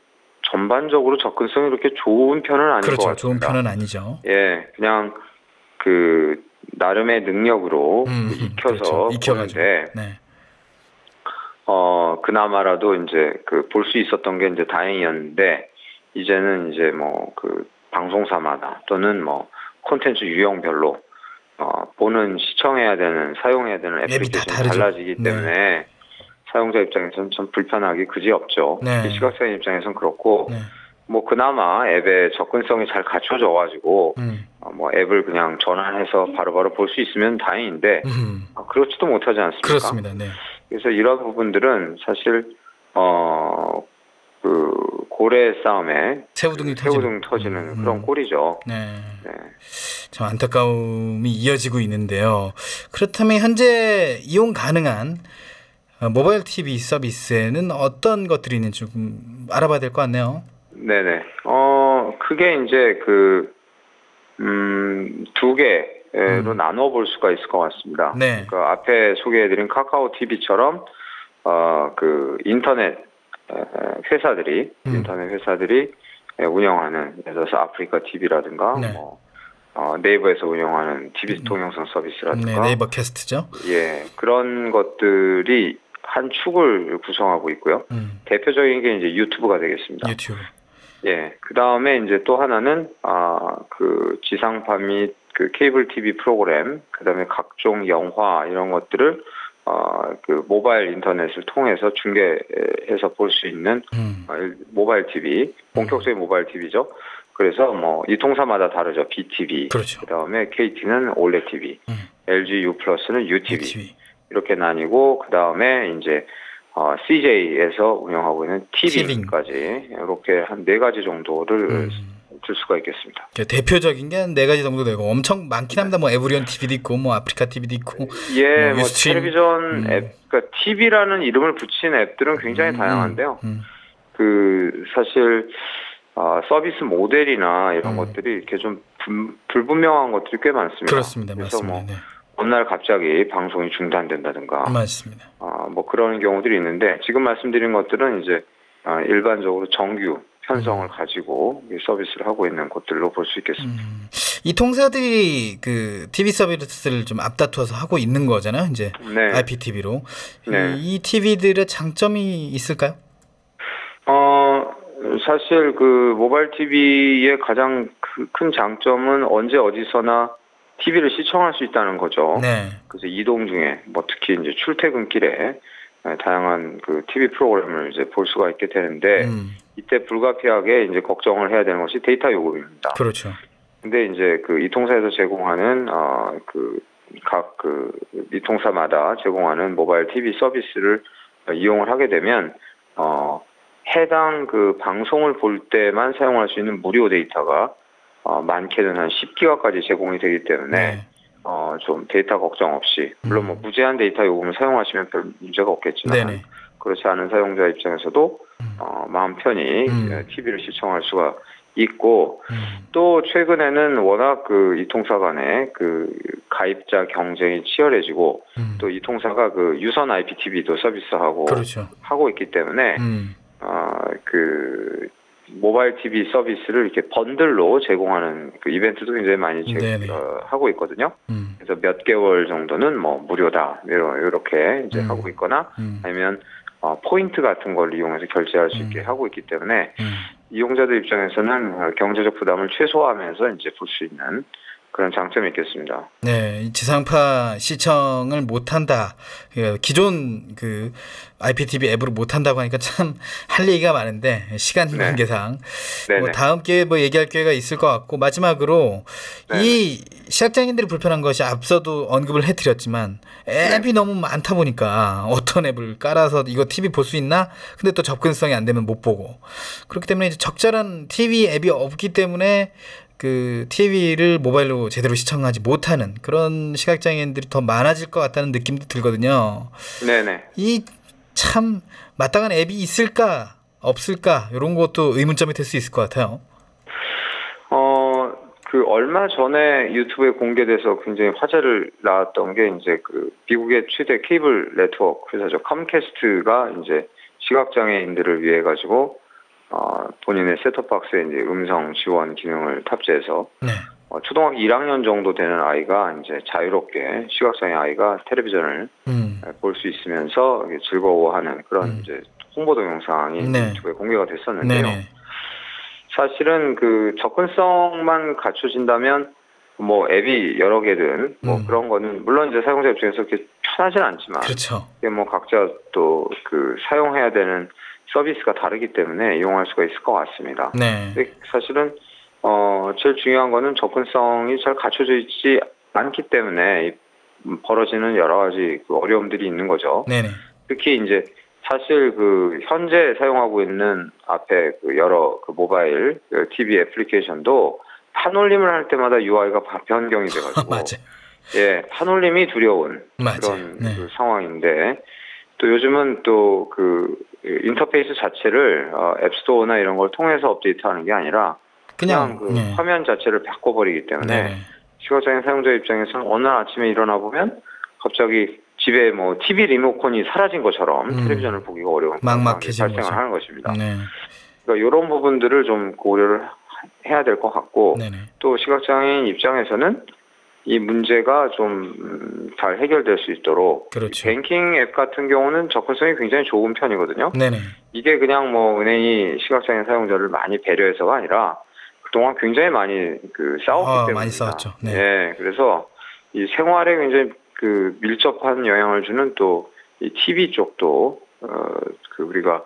전반적으로 접근성이 그렇게 좋은 편은 아닌 것 같습니다. 좋은 편은 아니죠. 예, 그냥 그 나름의 능력으로 익혀서 보는데, 네. 그나마라도 이제 그 볼 수 있었던 게 이제 다행이었는데 이제는 이제 뭐 그 방송사마다 또는 뭐 콘텐츠 유형별로 보는 시청해야 되는 사용해야 되는 애플리케이션이 달라지기 때문에 사용자 입장에서는 좀 불편하기 그지없죠. 네. 시각장애인 입장에서는 그렇고 네. 뭐 그나마 앱의 접근성이 잘 갖춰져가지고 뭐 앱을 그냥 전환해서 바로바로 볼 수 있으면 다행인데 그렇지도 못하지 않습니까? 그렇습니다. 네. 그래서 이런 부분들은 사실 그 고래 싸움에 새우등 터지는 그런 꼴이죠. 네. 참 안타까움이 이어지고 있는데요. 그렇다면 현재 이용 가능한 모바일 TV 서비스에는 어떤 것들이 있는지 좀 알아봐야 될 것 같네요. 네네. 그게 이제 두 개로 나눠 볼 수가 있을 것 같습니다. 네. 그러니까 앞에 소개해드린 카카오 TV처럼 그 인터넷 회사들이 운영하는, 예를 들어서 아프리카 TV라든가 네이버에서 운영하는 TV 동영상 서비스라든가 네이버 캐스트죠. 예, 그런 것들이 한 축을 구성하고 있고요. 대표적인 게 이제 유튜브가 되겠습니다. 유튜브. 예, 그 다음에 이제 또 하나는 그 지상파 및 그 케이블 TV 프로그램, 그 다음에 각종 영화 이런 것들을 그 모바일 인터넷을 통해서 중계해서 볼 수 있는 모바일 TV, 본격적인 모바일 TV죠. 그래서 뭐 이 통사마다 다르죠. BTV, 그렇죠. 그다음에 KT는 올레 TV, LG U+는 UTV. 이렇게 나뉘고 그다음에 이제 CJ에서 운영하고 있는 TV까지 이렇게 한 4가지 정도를 줄 수가 있겠습니다. 대표적인 게 한 4가지 정도 되고 엄청 많긴 합니다. 뭐 에브리온 TV도 있고 뭐 아프리카 TV도 있고. 예, 뭐 텔레비전 앱, 그러니까 TV라는 이름을 붙인 앱들은 굉장히 다양한데요. 그 사실 서비스 모델이나 이런 것들이 이렇게 좀 불분명한 것들이 꽤 많습니다. 그렇습니다. 그래서 맞습니다. 뭐 어느 날 갑자기 방송이 중단된다든가. 맞습니다. 뭐 그런 경우들이 있는데 지금 말씀드린 것들은 이제 일반적으로 정규 편성을 가지고 서비스를 하고 있는 곳들로 볼 수 있겠습니다. 이 통사들이 그 TV 서비스를 좀 앞다투어서 하고 있는 거잖아요. 이제 IPTV로. 네. 이 TV들의 장점이 있을까요? 사실 그 모바일 TV의 가장 큰 장점은 언제 어디서나 TV를 시청할 수 있다는 거죠. 네. 그래서 이동 중에 뭐 특히 이제 출퇴근길에 다양한 그 TV 프로그램을 이제 볼 수가 있게 되는데 이때 불가피하게 이제 걱정을 해야 되는 것이 데이터 요금입니다. 그렇죠. 근데 이제 그 이통사에서 제공하는 각 이통사마다 제공하는 모바일 TV 서비스를 이용을 하게 되면 해당 그 방송을 볼 때만 사용할 수 있는 무료 데이터가 많게는 한 10기가까지 제공이 되기 때문에 네. 좀 데이터 걱정 없이 물론 뭐 무제한 데이터 요금을 사용하시면 별 문제가 없겠지만 네네. 그렇지 않은 사용자 입장에서도 마음 편히 TV를 시청할 수가 있고 또 최근에는 워낙 그 이통사 간의 그 가입자 경쟁이 치열해지고 또 이통사가 그 유선 IPTV도 서비스하고 그렇죠. 하고 있기 때문에 그 모바일 TV 서비스를 이렇게 번들로 제공하는 그 이벤트도 굉장히 많이 하고 있거든요. 그래서 몇 개월 정도는 뭐 무료다 이렇게 이제 하고 있거나 아니면 포인트 같은 걸 이용해서 결제할 수 있게 하고 있기 때문에 이용자들 입장에서는 경제적 부담을 최소화하면서 이제 볼 수 있는 그런 장점이 있겠습니다. 네, 지상파 시청을 못한다. 기존 그 IPTV 앱으로 못한다고 하니까 참 할 얘기가 많은데 시간 관계상 뭐 다음 기회에 뭐 얘기할 기회가 있을 것 같고 마지막으로 이 시각장애인들이 불편한 것이 앞서도 언급을 해드렸지만 앱이 너무 많다 보니까 어떤 앱을 깔아서 이거 TV 볼 수 있나? 근데 또 접근성이 안 되면 못 보고 그렇기 때문에 이제 적절한 TV 앱이 없기 때문에 그 TV를 모바일로 제대로 시청하지 못하는 그런 시각장애인들이 더 많아질 것 같다는 느낌도 들거든요. 네네. 이 참 마땅한 앱이 있을까 없을까 이런 것도 의문점이 될 수 있을 것 같아요. 그 얼마 전에 유튜브에 공개돼서 굉장히 화제를 낳았던 게 이제 그 미국의 최대 케이블 네트워크 회사죠. 컴캐스트가 이제 시각장애인들을 위해 가지고 본인의 셋톱박스에 이제 음성 지원 기능을 탑재해서 초등학교 1학년 정도 되는 아이가 이제 자유롭게 시각장애 아이가 텔레비전을 볼 수 있으면서 즐거워하는 그런 이제 홍보 동영상이 유튜브에 공개가 됐었는데요. 사실은 그 접근성만 갖춰진다면 뭐 앱이 여러 개든 뭐 그런 거는 물론 이제 사용자 입장에서 그렇게 편하진 않지만 그렇죠. 뭐 각자 또 그 사용해야 되는 서비스가 다르기 때문에 이용할 수가 있을 것 같습니다. 네. 근데 사실은 제일 중요한 거는 접근성이 잘 갖춰져 있지 않기 때문에 벌어지는 여러 가지 그 어려움들이 있는 거죠. 네네. 특히 이제 사실 그 현재 사용하고 있는 앞에 그 여러 그 모바일 TV 애플리케이션도 판올림을 할 때마다 UI가 변경이 돼가지고 맞아요. 예, 판올림이 두려운 그런 그 상황인데 또 요즘은 또 그 인터페이스 자체를 앱스토어나 이런 걸 통해서 업데이트하는 게 아니라 그냥 그 화면 자체를 바꿔버리기 때문에 시각장애 사용자 입장에서는 어느 날 아침에 일어나 보면 갑자기 집에 뭐 TV 리모컨이 사라진 것처럼 텔레비전을 보기가 어려운 상황이 발생을 하는 것입니다. 그러니까 이런 부분들을 좀 고려를 해야 될 것 같고 또 시각장애인 입장에서는 이 문제가 좀 잘 해결될 수 있도록 뱅킹 앱 같은 경우는 접근성이 굉장히 좋은 편이거든요. 이게 그냥 뭐 은행이 시각장애 사용자를 많이 배려해서가 아니라 그동안 굉장히 많이 그 싸웠기 때문에 많이 싸웠죠. 예, 그래서 이 생활에 굉장히 그 밀접한 영향을 주는 또 이 TV 쪽도 그 우리가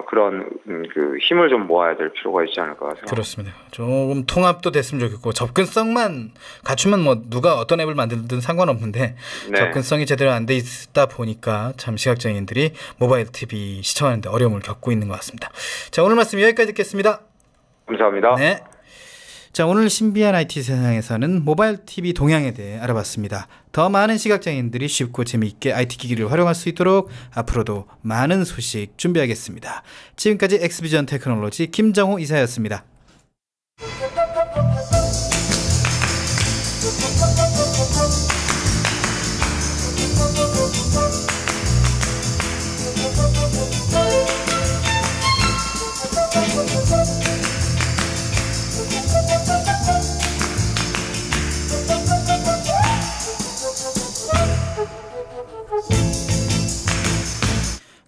그런 그 힘을 좀 모아야 될 필요가 있지 않을까 생각합니다. 그렇습니다. 조금 통합도 됐으면 좋겠고 접근성만 갖추면 뭐 누가 어떤 앱을 만들든 상관없는데 접근성이 제대로 안 돼 있다 보니까 참 시각장애인들이 모바일 TV 시청하는데 어려움을 겪고 있는 것 같습니다. 자, 오늘 말씀 여기까지 듣겠습니다. 감사합니다. 네. 자, 오늘 신비한 IT 세상에서는 모바일 TV 동향에 대해 알아봤습니다. 더 많은 시각장애인들이 쉽고 재미있게 IT 기기를 활용할 수 있도록 앞으로도 많은 소식 준비하겠습니다. 지금까지 엑스비전 테크놀로지 김정호 이사였습니다.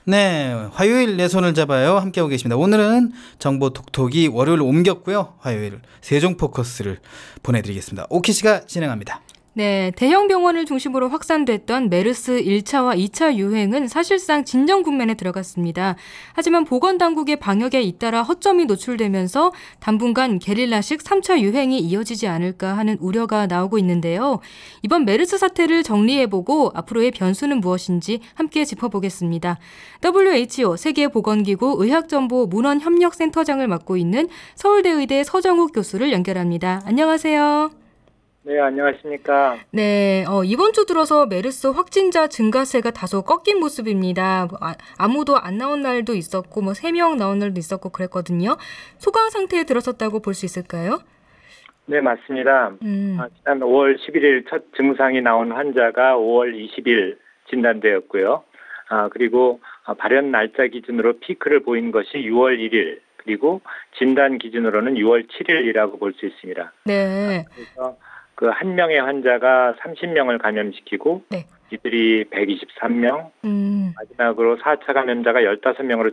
네, 화요일 내 손을 잡아요. 함께하고 계십니다. 오늘은 정보 톡톡이 월요일 옮겼고요. 화요일 세종 포커스를 보내드리겠습니다. 오키 씨가 진행합니다. 네, 대형 병원을 중심으로 확산됐던 메르스 1차와 2차 유행은 사실상 진정 국면에 들어갔습니다. 하지만 보건당국의 방역에 잇따라 허점이 노출되면서 당분간 게릴라식 3차 유행이 이어지지 않을까 하는 우려가 나오고 있는데요. 이번 메르스 사태를 정리해보고 앞으로의 변수는 무엇인지 함께 짚어보겠습니다. WHO 세계보건기구 의학정보 문헌협력센터장을 맡고 있는 서울대의대 서정욱 교수를 연결합니다. 안녕하세요. 네, 안녕하십니까. 네, 이번 주 들어서 메르스 확진자 증가세가 다소 꺾인 모습입니다. 아무도 안 나온 날도 있었고, 3명 나온 날도 있었고 그랬거든요. 소강 상태에 들어섰다고 볼 수 있을까요? 네, 맞습니다. 지난 5월 11일 첫 증상이 나온 환자가 5월 20일 진단되었고요. 그리고 발현 날짜 기준으로 피크를 보인 것이 6월 1일, 그리고 진단 기준으로는 6월 7일이라고 볼 수 있습니다. 네. 그래서 그 한 명의 환자가 30명을 감염시키고 네. 이들이 123명, 마지막으로 4차 감염자가 15명으로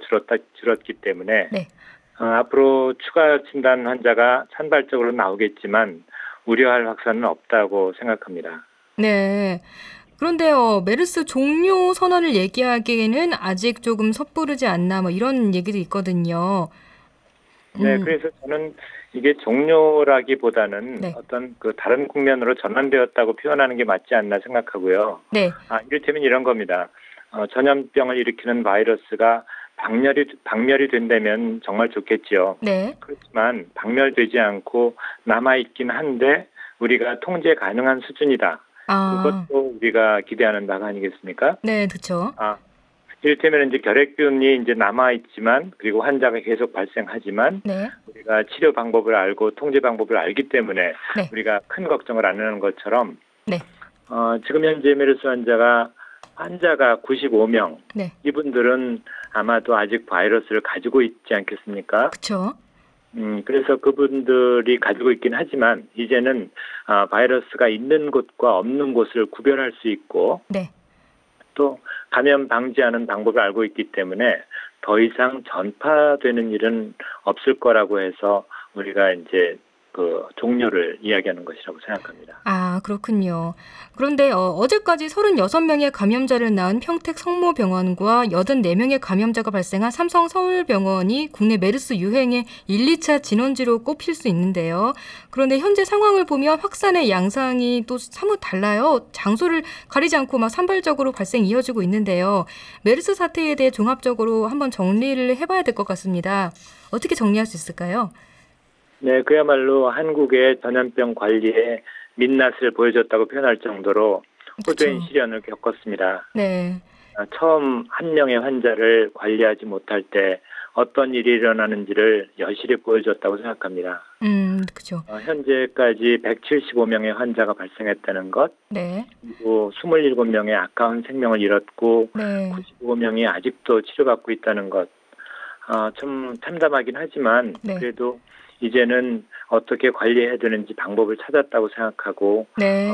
줄었기 때문에 네. 앞으로 추가 진단 환자가 산발적으로 나오겠지만 우려할 확산은 없다고 생각합니다. 네. 그런데 메르스 종료 선언을 얘기하기에는 아직 조금 섣부르지 않나 이런 얘기도 있거든요. 네, 그래서 저는 이게 종료라기보다는 네. 어떤 그 다른 국면으로 전환되었다고 표현하는 게 맞지 않나 생각하고요. 네. 이를테면 이런 겁니다. 전염병을 일으키는 바이러스가 박멸이 된다면 정말 좋겠지요. 네. 그렇지만 박멸되지 않고 남아있긴 한데 우리가 통제 가능한 수준이다. 그것도 우리가 기대하는 바가 아니겠습니까? 네, 그렇죠. 이를테면 이제 결핵균이 이제 남아있지만, 그리고 환자가 계속 발생하지만, 네. 우리가 치료 방법을 알고 통제 방법을 알기 때문에 네. 우리가 큰 걱정을 안 하는 것처럼, 네. 지금 현재 메르스 환자가 95명, 네. 이분들은 아마도 아직 바이러스를 가지고 있지 않겠습니까? 그렇죠. 그래서 그분들이 가지고 있긴 하지만 이제는 바이러스가 있는 곳과 없는 곳을 구별할 수 있고, 네. 또 감염 방지하는 방법을 알고 있기 때문에 더 이상 전파되는 일은 없을 거라고 해서 우리가 이제 그 종료를 이야기하는 것이라고 생각합니다. 그렇군요. 그런데 어제까지 36명의 감염자를 낳은 평택 성모병원과 84명의 감염자가 발생한 삼성 서울병원이 국내 메르스 유행의 1, 2차 진원지로 꼽힐 수 있는데요. 그런데 현재 상황을 보면 확산의 양상이 또 사뭇 달라요. 장소를 가리지 않고 산발적으로 발생 이어지고 있는데요. 메르스 사태에 대해 종합적으로 한번 정리를 해봐야 될 것 같습니다. 어떻게 정리할 수 있을까요? 네, 그야말로 한국의 전염병 관리에 민낯을 보여줬다고 표현할 정도로 호조인 시련을 겪었습니다. 네. 처음 한 명의 환자를 관리하지 못할 때 어떤 일이 일어나는지를 여실히 보여줬다고 생각합니다. 그렇죠. 현재까지 175명의 환자가 발생했다는 것, 네. 그리고 27명의 아까운 생명을 잃었고, 네. 95명이 아직도 치료받고 있다는 것, 좀 참담하긴 하지만 네. 그래도 이제는 어떻게 관리해야 되는지 방법을 찾았다고 생각하고, 네.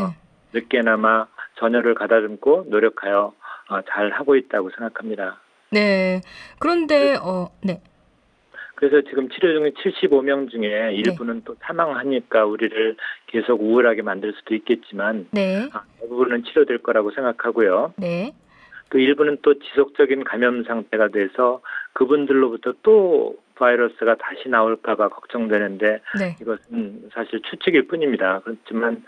늦게나마 전열을 가다듬고 노력하여 잘 하고 있다고 생각합니다. 네. 그런데 네. 그래서 지금 치료 중인 75명 중에 일부는 또 사망하니까 우리를 계속 우울하게 만들 수도 있겠지만, 네. 대부분은 치료될 거라고 생각하고요. 네. 그 일부는 또 지속적인 감염 상태가 돼서 그분들로부터 또 바이러스가 다시 나올까 봐 걱정되는데, 네. 이것은 사실 추측일 뿐입니다. 그렇지만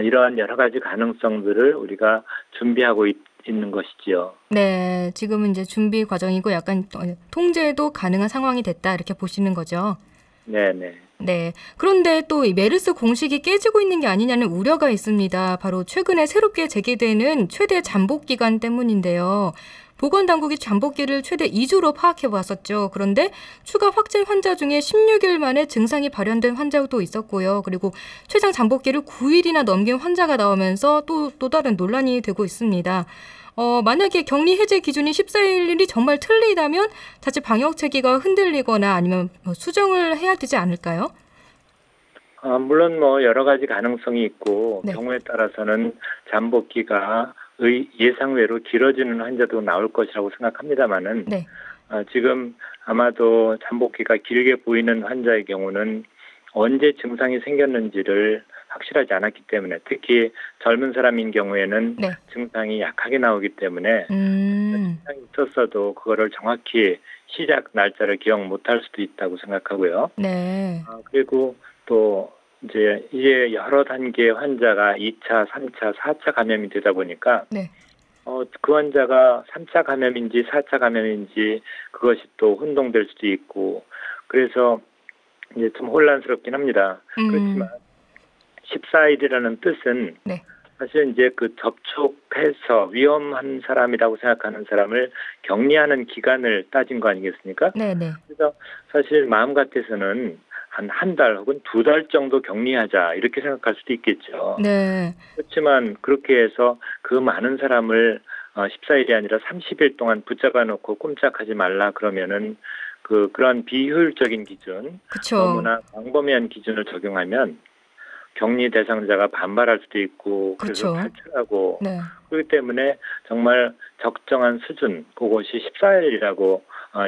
이러한 여러 가지 가능성들을 우리가 준비하고 있는 것이지요. 네, 지금은 이제 준비 과정이고 약간 통제도 가능한 상황이 됐다 이렇게 보시는 거죠. 네네. 네. 그런데 또 이 메르스 공식이 깨지고 있는 게 아니냐는 우려가 있습니다. 바로 최근에 새롭게 제기되는 최대 잠복 기간 때문인데요. 보건당국이 잠복기를 최대 2주로 파악해 왔었죠. 그런데 추가 확진 환자 중에 16일 만에 증상이 발현된 환자도 있었고요. 그리고 최장 잠복기를 9일이나 넘긴 환자가 나오면서 또 다른 논란이 되고 있습니다. 만약에 격리 해제 기준이 14일이 정말 틀리다면 자칫 방역 체계가 흔들리거나 아니면 수정을 해야 되지 않을까요? 물론 여러 가지 가능성이 있고, 네. 경우에 따라서는 잠복기가 예상외로 길어지는 환자도 나올 것이라고 생각합니다만은, 네. 지금 아마도 잠복기가 길게 보이는 환자의 경우는 언제 증상이 생겼는지를 확실하지 않았기 때문에 특히 젊은 사람인 경우에는 네. 증상이 약하게 나오기 때문에 증상이 있었어도 그거를 정확히 시작 날짜를 기억 못할 수도 있다고 생각하고요. 네. 그리고 또 이제 여러 단계의 환자가 2차, 3차, 4차 감염이 되다 보니까 네. 그 환자가 3차 감염인지 4차 감염인지 그것이 또 혼동될 수도 있고 그래서 이제 좀 혼란스럽긴 합니다. 그렇지만 14일이라는 뜻은 네. 사실 이제 그 접촉해서 위험한 사람이라고 생각하는 사람을 격리하는 기간을 따진 거 아니겠습니까? 네네. 그래서 사실 마음 같아서는 한 달 혹은 2달 정도 격리하자 이렇게 생각할 수도 있겠죠. 네. 그렇지만 그렇게 해서 그 많은 사람을 14일이 아니라 30일 동안 붙잡아 놓고 꼼짝하지 말라 그러면은 그런 비효율적인 기준, 그쵸. 너무나 광범위한 기준을 적용하면 격리 대상자가 반발할 수도 있고 그래서 탈출하고 네. 그렇기 때문에 정말 적정한 수준 그것이 14일이라고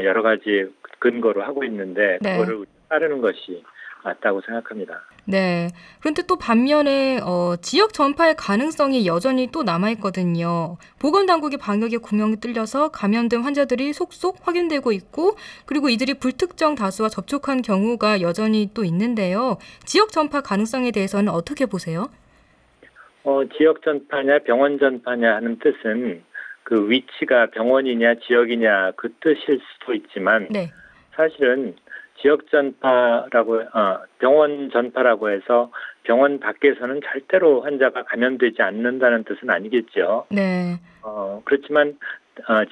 여러 가지 근거로 하고 있는데 네. 그거를 따르는 것이 맞다고 생각합니다. 네. 그런데 또 반면에 지역 전파의 가능성이 여전히 또 남아있거든요. 보건당국이 방역에 구멍이 뚫려서 감염된 환자들이 속속 확인되고 있고 그리고 이들이 불특정 다수와 접촉한 경우가 여전히 또 있는데요. 지역 전파 가능성에 대해서는 어떻게 보세요? 지역 전파냐 병원 전파냐 하는 뜻은 그 위치가 병원이냐 지역이냐 그 뜻일 수도 있지만 네. 사실은 지역 전파라고 병원 전파라고 해서 병원 밖에서는 절대로 환자가 감염되지 않는다는 뜻은 아니겠죠. 네. 그렇지만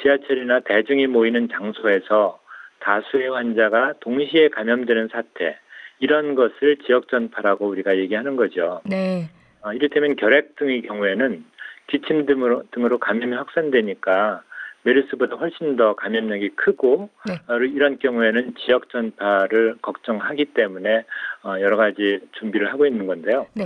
지하철이나 대중이 모이는 장소에서 다수의 환자가 동시에 감염되는 사태 이런 것을 지역 전파라고 우리가 얘기하는 거죠. 네. 이를테면 결핵 등의 경우에는 기침 등으로 감염이 확산되니까 메르스보다 훨씬 더 감염력이 크고 네. 이런 경우에는 지역 전파를 걱정하기 때문에 여러 가지 준비를 하고 있는 건데요. 네.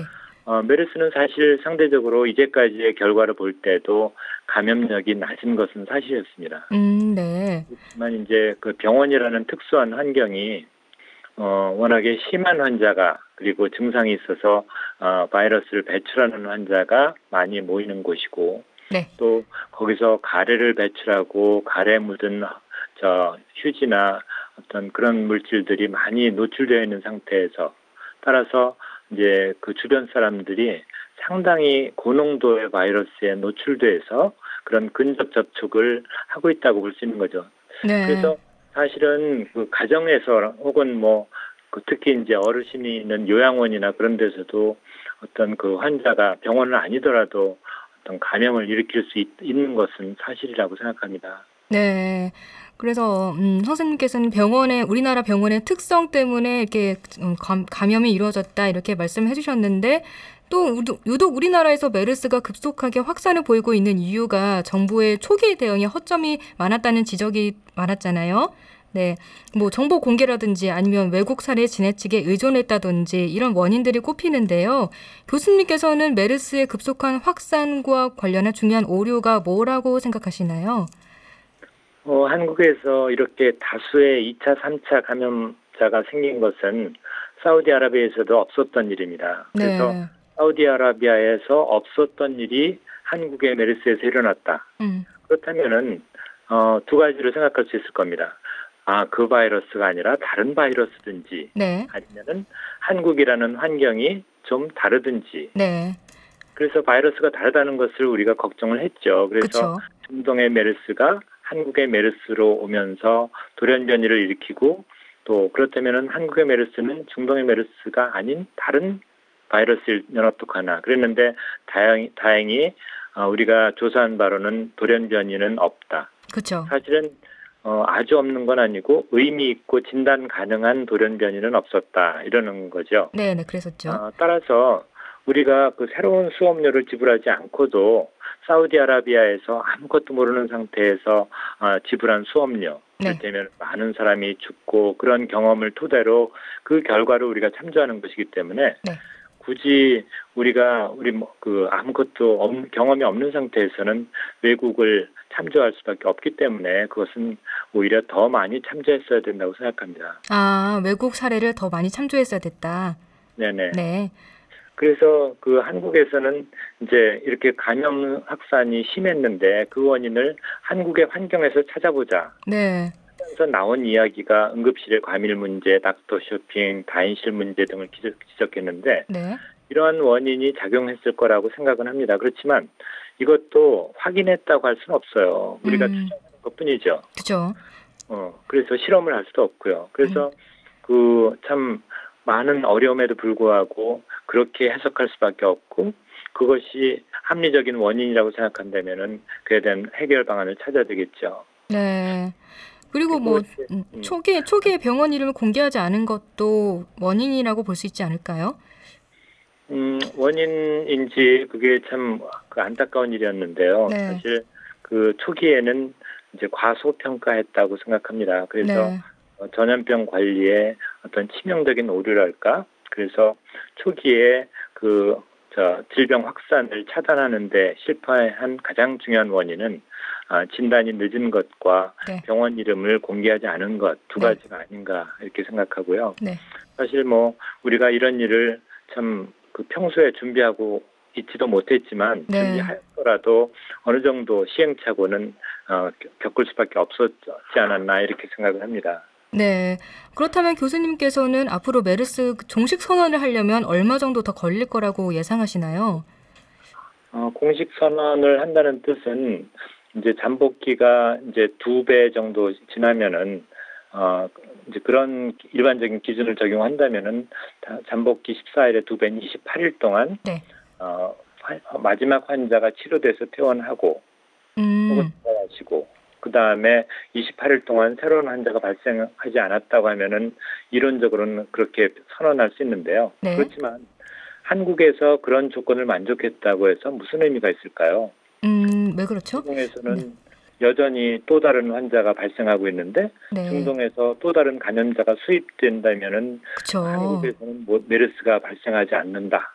메르스는 사실 상대적으로 이제까지의 결과를 볼 때도 감염력이 낮은 것은 사실이었습니다. 네. 그렇지만 이제 그 병원이라는 특수한 환경이 워낙에 심한 환자가 그리고 증상이 있어서 바이러스를 배출하는 환자가 많이 모이는 곳이고 네. 또 거기서 가래를 배출하고 가래 묻은 휴지나 어떤 그런 물질들이 많이 노출되어 있는 상태에서 따라서 이제 그 주변 사람들이 상당히 고농도의 바이러스에 노출돼서 그런 근접 접촉을 하고 있다고 볼 수 있는 거죠. 네. 그래서 사실은 그 가정에서 혹은 특히 이제 어르신이 있는 요양원이나 그런 데서도 어떤 그 환자가 병원은 아니더라도 어떤 감염을 일으킬 수 있는 것은 사실이라고 생각합니다. 네. 그래서 선생님께서는 우리나라 병원의 특성 때문에 이렇게 감염이 이루어졌다 이렇게 말씀해 주셨는데 또 유독 우리나라에서 메르스가 급속하게 확산을 보이고 있는 이유가 정부의 초기 대응에 허점이 많았다는 지적이 많았잖아요. 네, 정보 공개라든지 아니면 외국 사례 지나치게 의존했다든지 이런 원인들이 꼽히는데요. 교수님께서는 메르스의 급속한 확산과 관련한 중요한 오류가 뭐라고 생각하시나요? 한국에서 이렇게 다수의 2차, 3차 감염자가 생긴 것은 사우디아라비아에서도 없었던 일입니다. 그래서 네. 사우디아라비아에서 없었던 일이 한국의 메르스에서 일어났다. 그렇다면은 두 가지를 생각할 수 있을 겁니다. 그 바이러스가 아니라 다른 바이러스든지 네. 아니면은 한국이라는 환경이 좀 다르든지. 네. 그래서 바이러스가 다르다는 것을 우리가 걱정을 했죠. 그래서 그쵸. 중동의 메르스가 한국의 메르스로 오면서 돌연변이를 일으키고 또 그렇다면은 한국의 메르스는 중동의 메르스가 아닌 다른 바이러스를 연합독하나 그랬는데 다행히 우리가 조사한 바로는 돌연변이는 없다. 그렇죠. 사실은 아주 없는 건 아니고 의미 있고 진단 가능한 돌연변이는 없었다 이러는 거죠. 네, 그랬었죠. 따라서 우리가 그 새로운 수업료를 지불하지 않고도 사우디아라비아에서 아무것도 모르는 상태에서 지불한 수업료, 그렇다면 많은 사람이 죽고 그런 경험을 토대로 그 결과를 우리가 참조하는 것이기 때문에 굳이 우리가 아무것도 경험이 없는 상태에서는 외국을 참조할 수밖에 없기 때문에 그것은 오히려 더 많이 참조했어야 된다고 생각합니다. 외국 사례를 더 많이 참조했어야 됐다. 네네. 네. 그래서 그 한국에서는 이제 이렇게 감염 확산이 심했는데 그 원인을 한국의 환경에서 찾아보자. 네. 그래서 나온 이야기가 응급실의 과밀 문제, 닥터 쇼핑, 다인실 문제 등을 지적했는데 네. 이러한 원인이 작용했을 거라고 생각은 합니다. 그렇지만 이것도 확인했다고 할 수는 없어요. 우리가 추정하는 것뿐이죠. 그렇죠. 그래서 실험을 할 수도 없고요. 그래서 그 참 많은 어려움에도 불구하고 그렇게 해석할 수밖에 없고 그것이 합리적인 원인이라고 생각한다면은 그에 대한 해결 방안을 찾아야 되겠죠. 네. 그리고 뭐 초기에 병원 이름을 공개하지 않은 것도 원인이라고 볼 수 있지 않을까요? 원인인지 그게 참 그 안타까운 일이었는데요. 네. 사실 그 초기에는 이제 과소평가했다고 생각합니다. 그래서 네. 전염병 관리에 어떤 치명적인 오류랄까? 그래서 초기에 질병 확산을 차단하는데 실패한 가장 중요한 원인은 진단이 늦은 것과 네. 병원 이름을 공개하지 않은 것 두 네. 가지가 아닌가 이렇게 생각하고요. 네. 사실 뭐 우리가 이런 일을 참 그 평소에 준비하고 있지도 못했지만 네. 준비하였더라도 어느 정도 시행착오는 겪을 수밖에 없었지 않았나 이렇게 생각을 합니다. 네. 그렇다면 교수님께서는 앞으로 메르스 종식 선언을 하려면 얼마 정도 더 걸릴 거라고 예상하시나요? 공식 선언을 한다는 뜻은 이제 잠복기가 이제 2배 정도 지나면은 이제 그런 일반적인 기준을 적용한다면은 잠복기 14일에 2배는 28일 동안 네. 마지막 환자가 치료돼서 퇴원하고 혹은 퇴원하시고 그 다음에 28일 동안 새로운 환자가 발생하지 않았다고 하면은 이론적으로는 그렇게 선언할 수 있는데요. 네. 그렇지만 한국에서 그런 조건을 만족했다고 해서 무슨 의미가 있을까요? 왜 그렇죠? 중동에서는 네. 여전히 또 다른 환자가 발생하고 있는데 네. 중동에서 또 다른 감염자가 수입된다면은 그쵸. 한국에서는 메르스가 발생하지 않는다.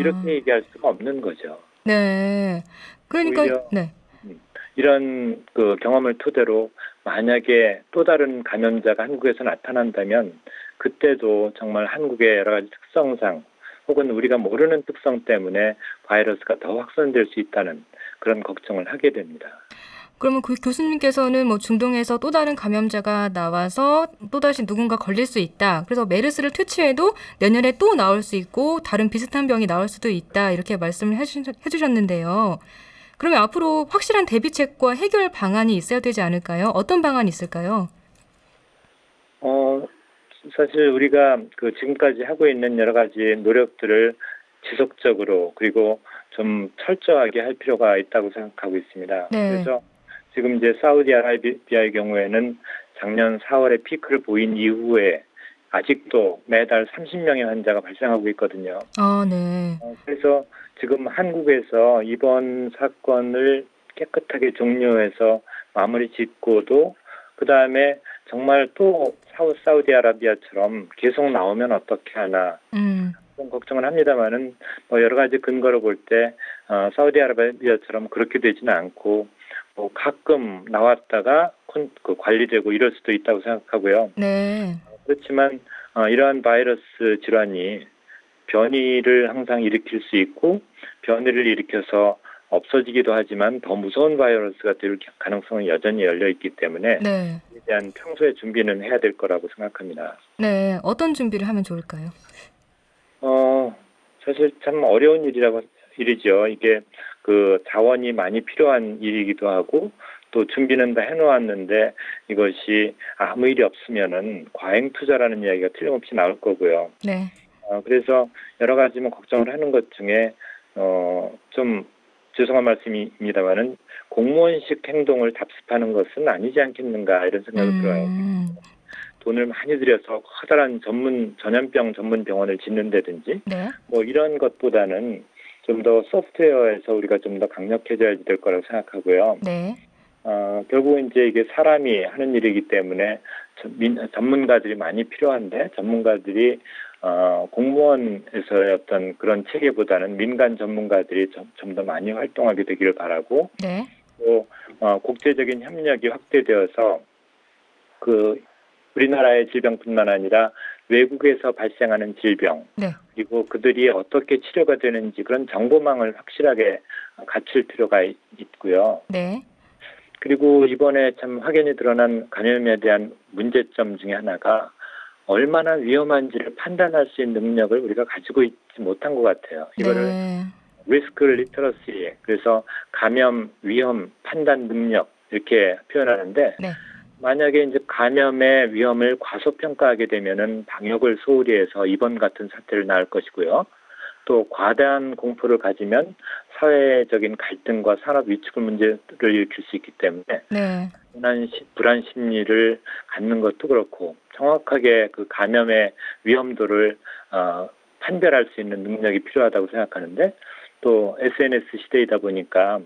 이렇게 얘기할 수가 없는 거죠. 네. 그러니까 네. 이런 그 경험을 토대로 만약에 또 다른 감염자가 한국에서 나타난다면 그때도 정말 한국의 여러 가지 특성상 혹은 우리가 모르는 특성 때문에 바이러스가 더 확산될 수 있다는 그런 걱정을 하게 됩니다. 그러면 그 교수님께서는 뭐 중동에서 또 다른 감염자가 나와서 또다시 누군가 걸릴 수 있다. 그래서 메르스를 퇴치해도 내년에 또 나올 수 있고 다른 비슷한 병이 나올 수도 있다. 이렇게 말씀을 해주셨는데요. 그러면 앞으로 확실한 대비책과 해결 방안이 있어야 되지 않을까요? 어떤 방안이 있을까요? 사실 우리가 그 지금까지 하고 있는 여러 가지 노력들을 지속적으로 그리고 좀 철저하게 할 필요가 있다고 생각하고 있습니다. 네. 그래서 지금 이제 사우디아라비아의 경우에는 작년 4월에 피크를 보인 이후에 아직도 매달 30명의 환자가 발생하고 있거든요. 네. 그래서 지금 한국에서 이번 사건을 깨끗하게 종료해서 마무리 짓고도 그 다음에 정말 또 사우디아라비아처럼 계속 나오면 어떻게 하나 그런 걱정을 합니다만은 뭐 여러 가지 근거로 볼 때 사우디아라비아처럼 그렇게 되지는 않고 뭐 가끔 나왔다가 관리되고 이럴 수도 있다고 생각하고요. 네. 그렇지만 이러한 바이러스 질환이 변이를 항상 일으킬 수 있고 변이를 일으켜서 없어지기도 하지만 더 무서운 바이러스가 될 가능성은 여전히 열려 있기 때문에 네. 이에 대한 평소의 준비는 해야 될 거라고 생각합니다. 네, 어떤 준비를 하면 좋을까요? 사실 참 어려운 일이죠. 이게 그 자원이 많이 필요한 일이기도 하고 또 준비는 다 해놓았는데 이것이 아무 일이 없으면은 과잉 투자라는 이야기가 틀림없이 나올 거고요. 네. 그래서 여러 가지 걱정을 하는 것 중에 좀 죄송한 말씀입니다만은 공무원식 행동을 답습하는 것은 아니지 않겠는가 이런 생각이 들어요. 돈을 많이 들여서 커다란 전염병 전문 병원을 짓는다든지 네. 뭐 이런 것보다는 좀 더 소프트웨어에서 우리가 좀 더 강력해져야 될 거라고 생각하고요. 네. 결국 이제 이게 사람이 하는 일이기 때문에 전문가들이 많이 필요한데 전문가들이 공무원에서의 어떤 그런 체계보다는 민간 전문가들이 좀 더 많이 활동하게 되기를 바라고 네. 또 국제적인 협력이 확대되어서 그 우리나라의 질병뿐만 아니라 외국에서 발생하는 질병, 네. 그리고 그들이 어떻게 치료가 되는지 그런 정보망을 확실하게 갖출 필요가 있고요. 네. 그리고 이번에 참 확연히 드러난 감염에 대한 문제점 중에 하나가 얼마나 위험한지를 판단할 수 있는 능력을 우리가 가지고 있지 못한 것 같아요. 이거를 네. 리스크 리터러시, 그래서 감염 위험 판단 능력 이렇게 표현하는데 네. 만약에 이제 감염의 위험을 과소평가하게 되면은 방역을 소홀히 해서 이번 같은 사태를 낳을 것이고요. 또 과다한 공포를 가지면 사회적인 갈등과 산업 위축 문제를 일으킬 수 있기 때문에 네. 불안 심리를 갖는 것도 그렇고 정확하게 그 감염의 위험도를 판별할 수 있는 능력이 필요하다고 생각하는데 또 SNS 시대이다 보니까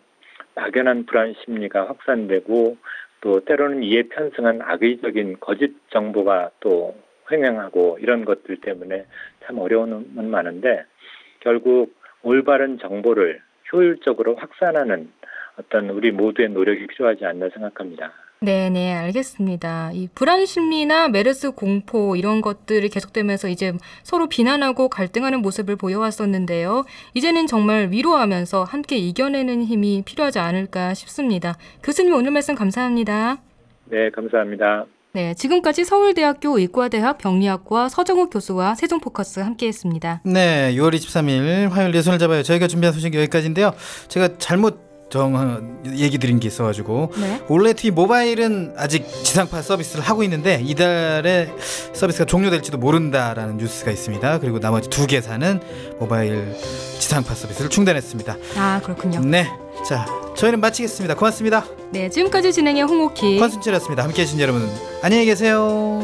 막연한 불안 심리가 확산되고 또 때로는 이에 편승한 악의적인 거짓 정보가 또 횡행하고 이런 것들 때문에 참 어려움은 많은데 결국 올바른 정보를 효율적으로 확산하는 어떤 우리 모두의 노력이 필요하지 않나 생각합니다. 네, 알겠습니다. 이 불안 심리나 메르스 공포 이런 것들이 계속되면서 이제 서로 비난하고 갈등하는 모습을 보여왔었는데요. 이제는 정말 위로하면서 함께 이겨내는 힘이 필요하지 않을까 싶습니다. 교수님 오늘 말씀 감사합니다. 네, 감사합니다. 네, 지금까지 서울대학교 의과대학 병리학과 서정욱 교수와 세종포커스 함께했습니다. 네, 6월 23일 화요일 내 손을 잡아요. 저희가 준비한 소식 여기까지인데요. 제가 잘못 얘기 드린 게 있어가지고 네. 올레TV 모바일은 아직 지상파 서비스를 하고 있는데 이달에 서비스가 종료될지도 모른다라는 뉴스가 있습니다. 그리고 나머지 두 개사는 모바일 지상파 서비스를 중단했습니다. 아, 그렇군요. 네, 자 저희는 마치겠습니다. 고맙습니다. 네, 지금까지 진행의 홍옥희, 권순철이었습니다. 함께해 주신 여러분 안녕히 계세요.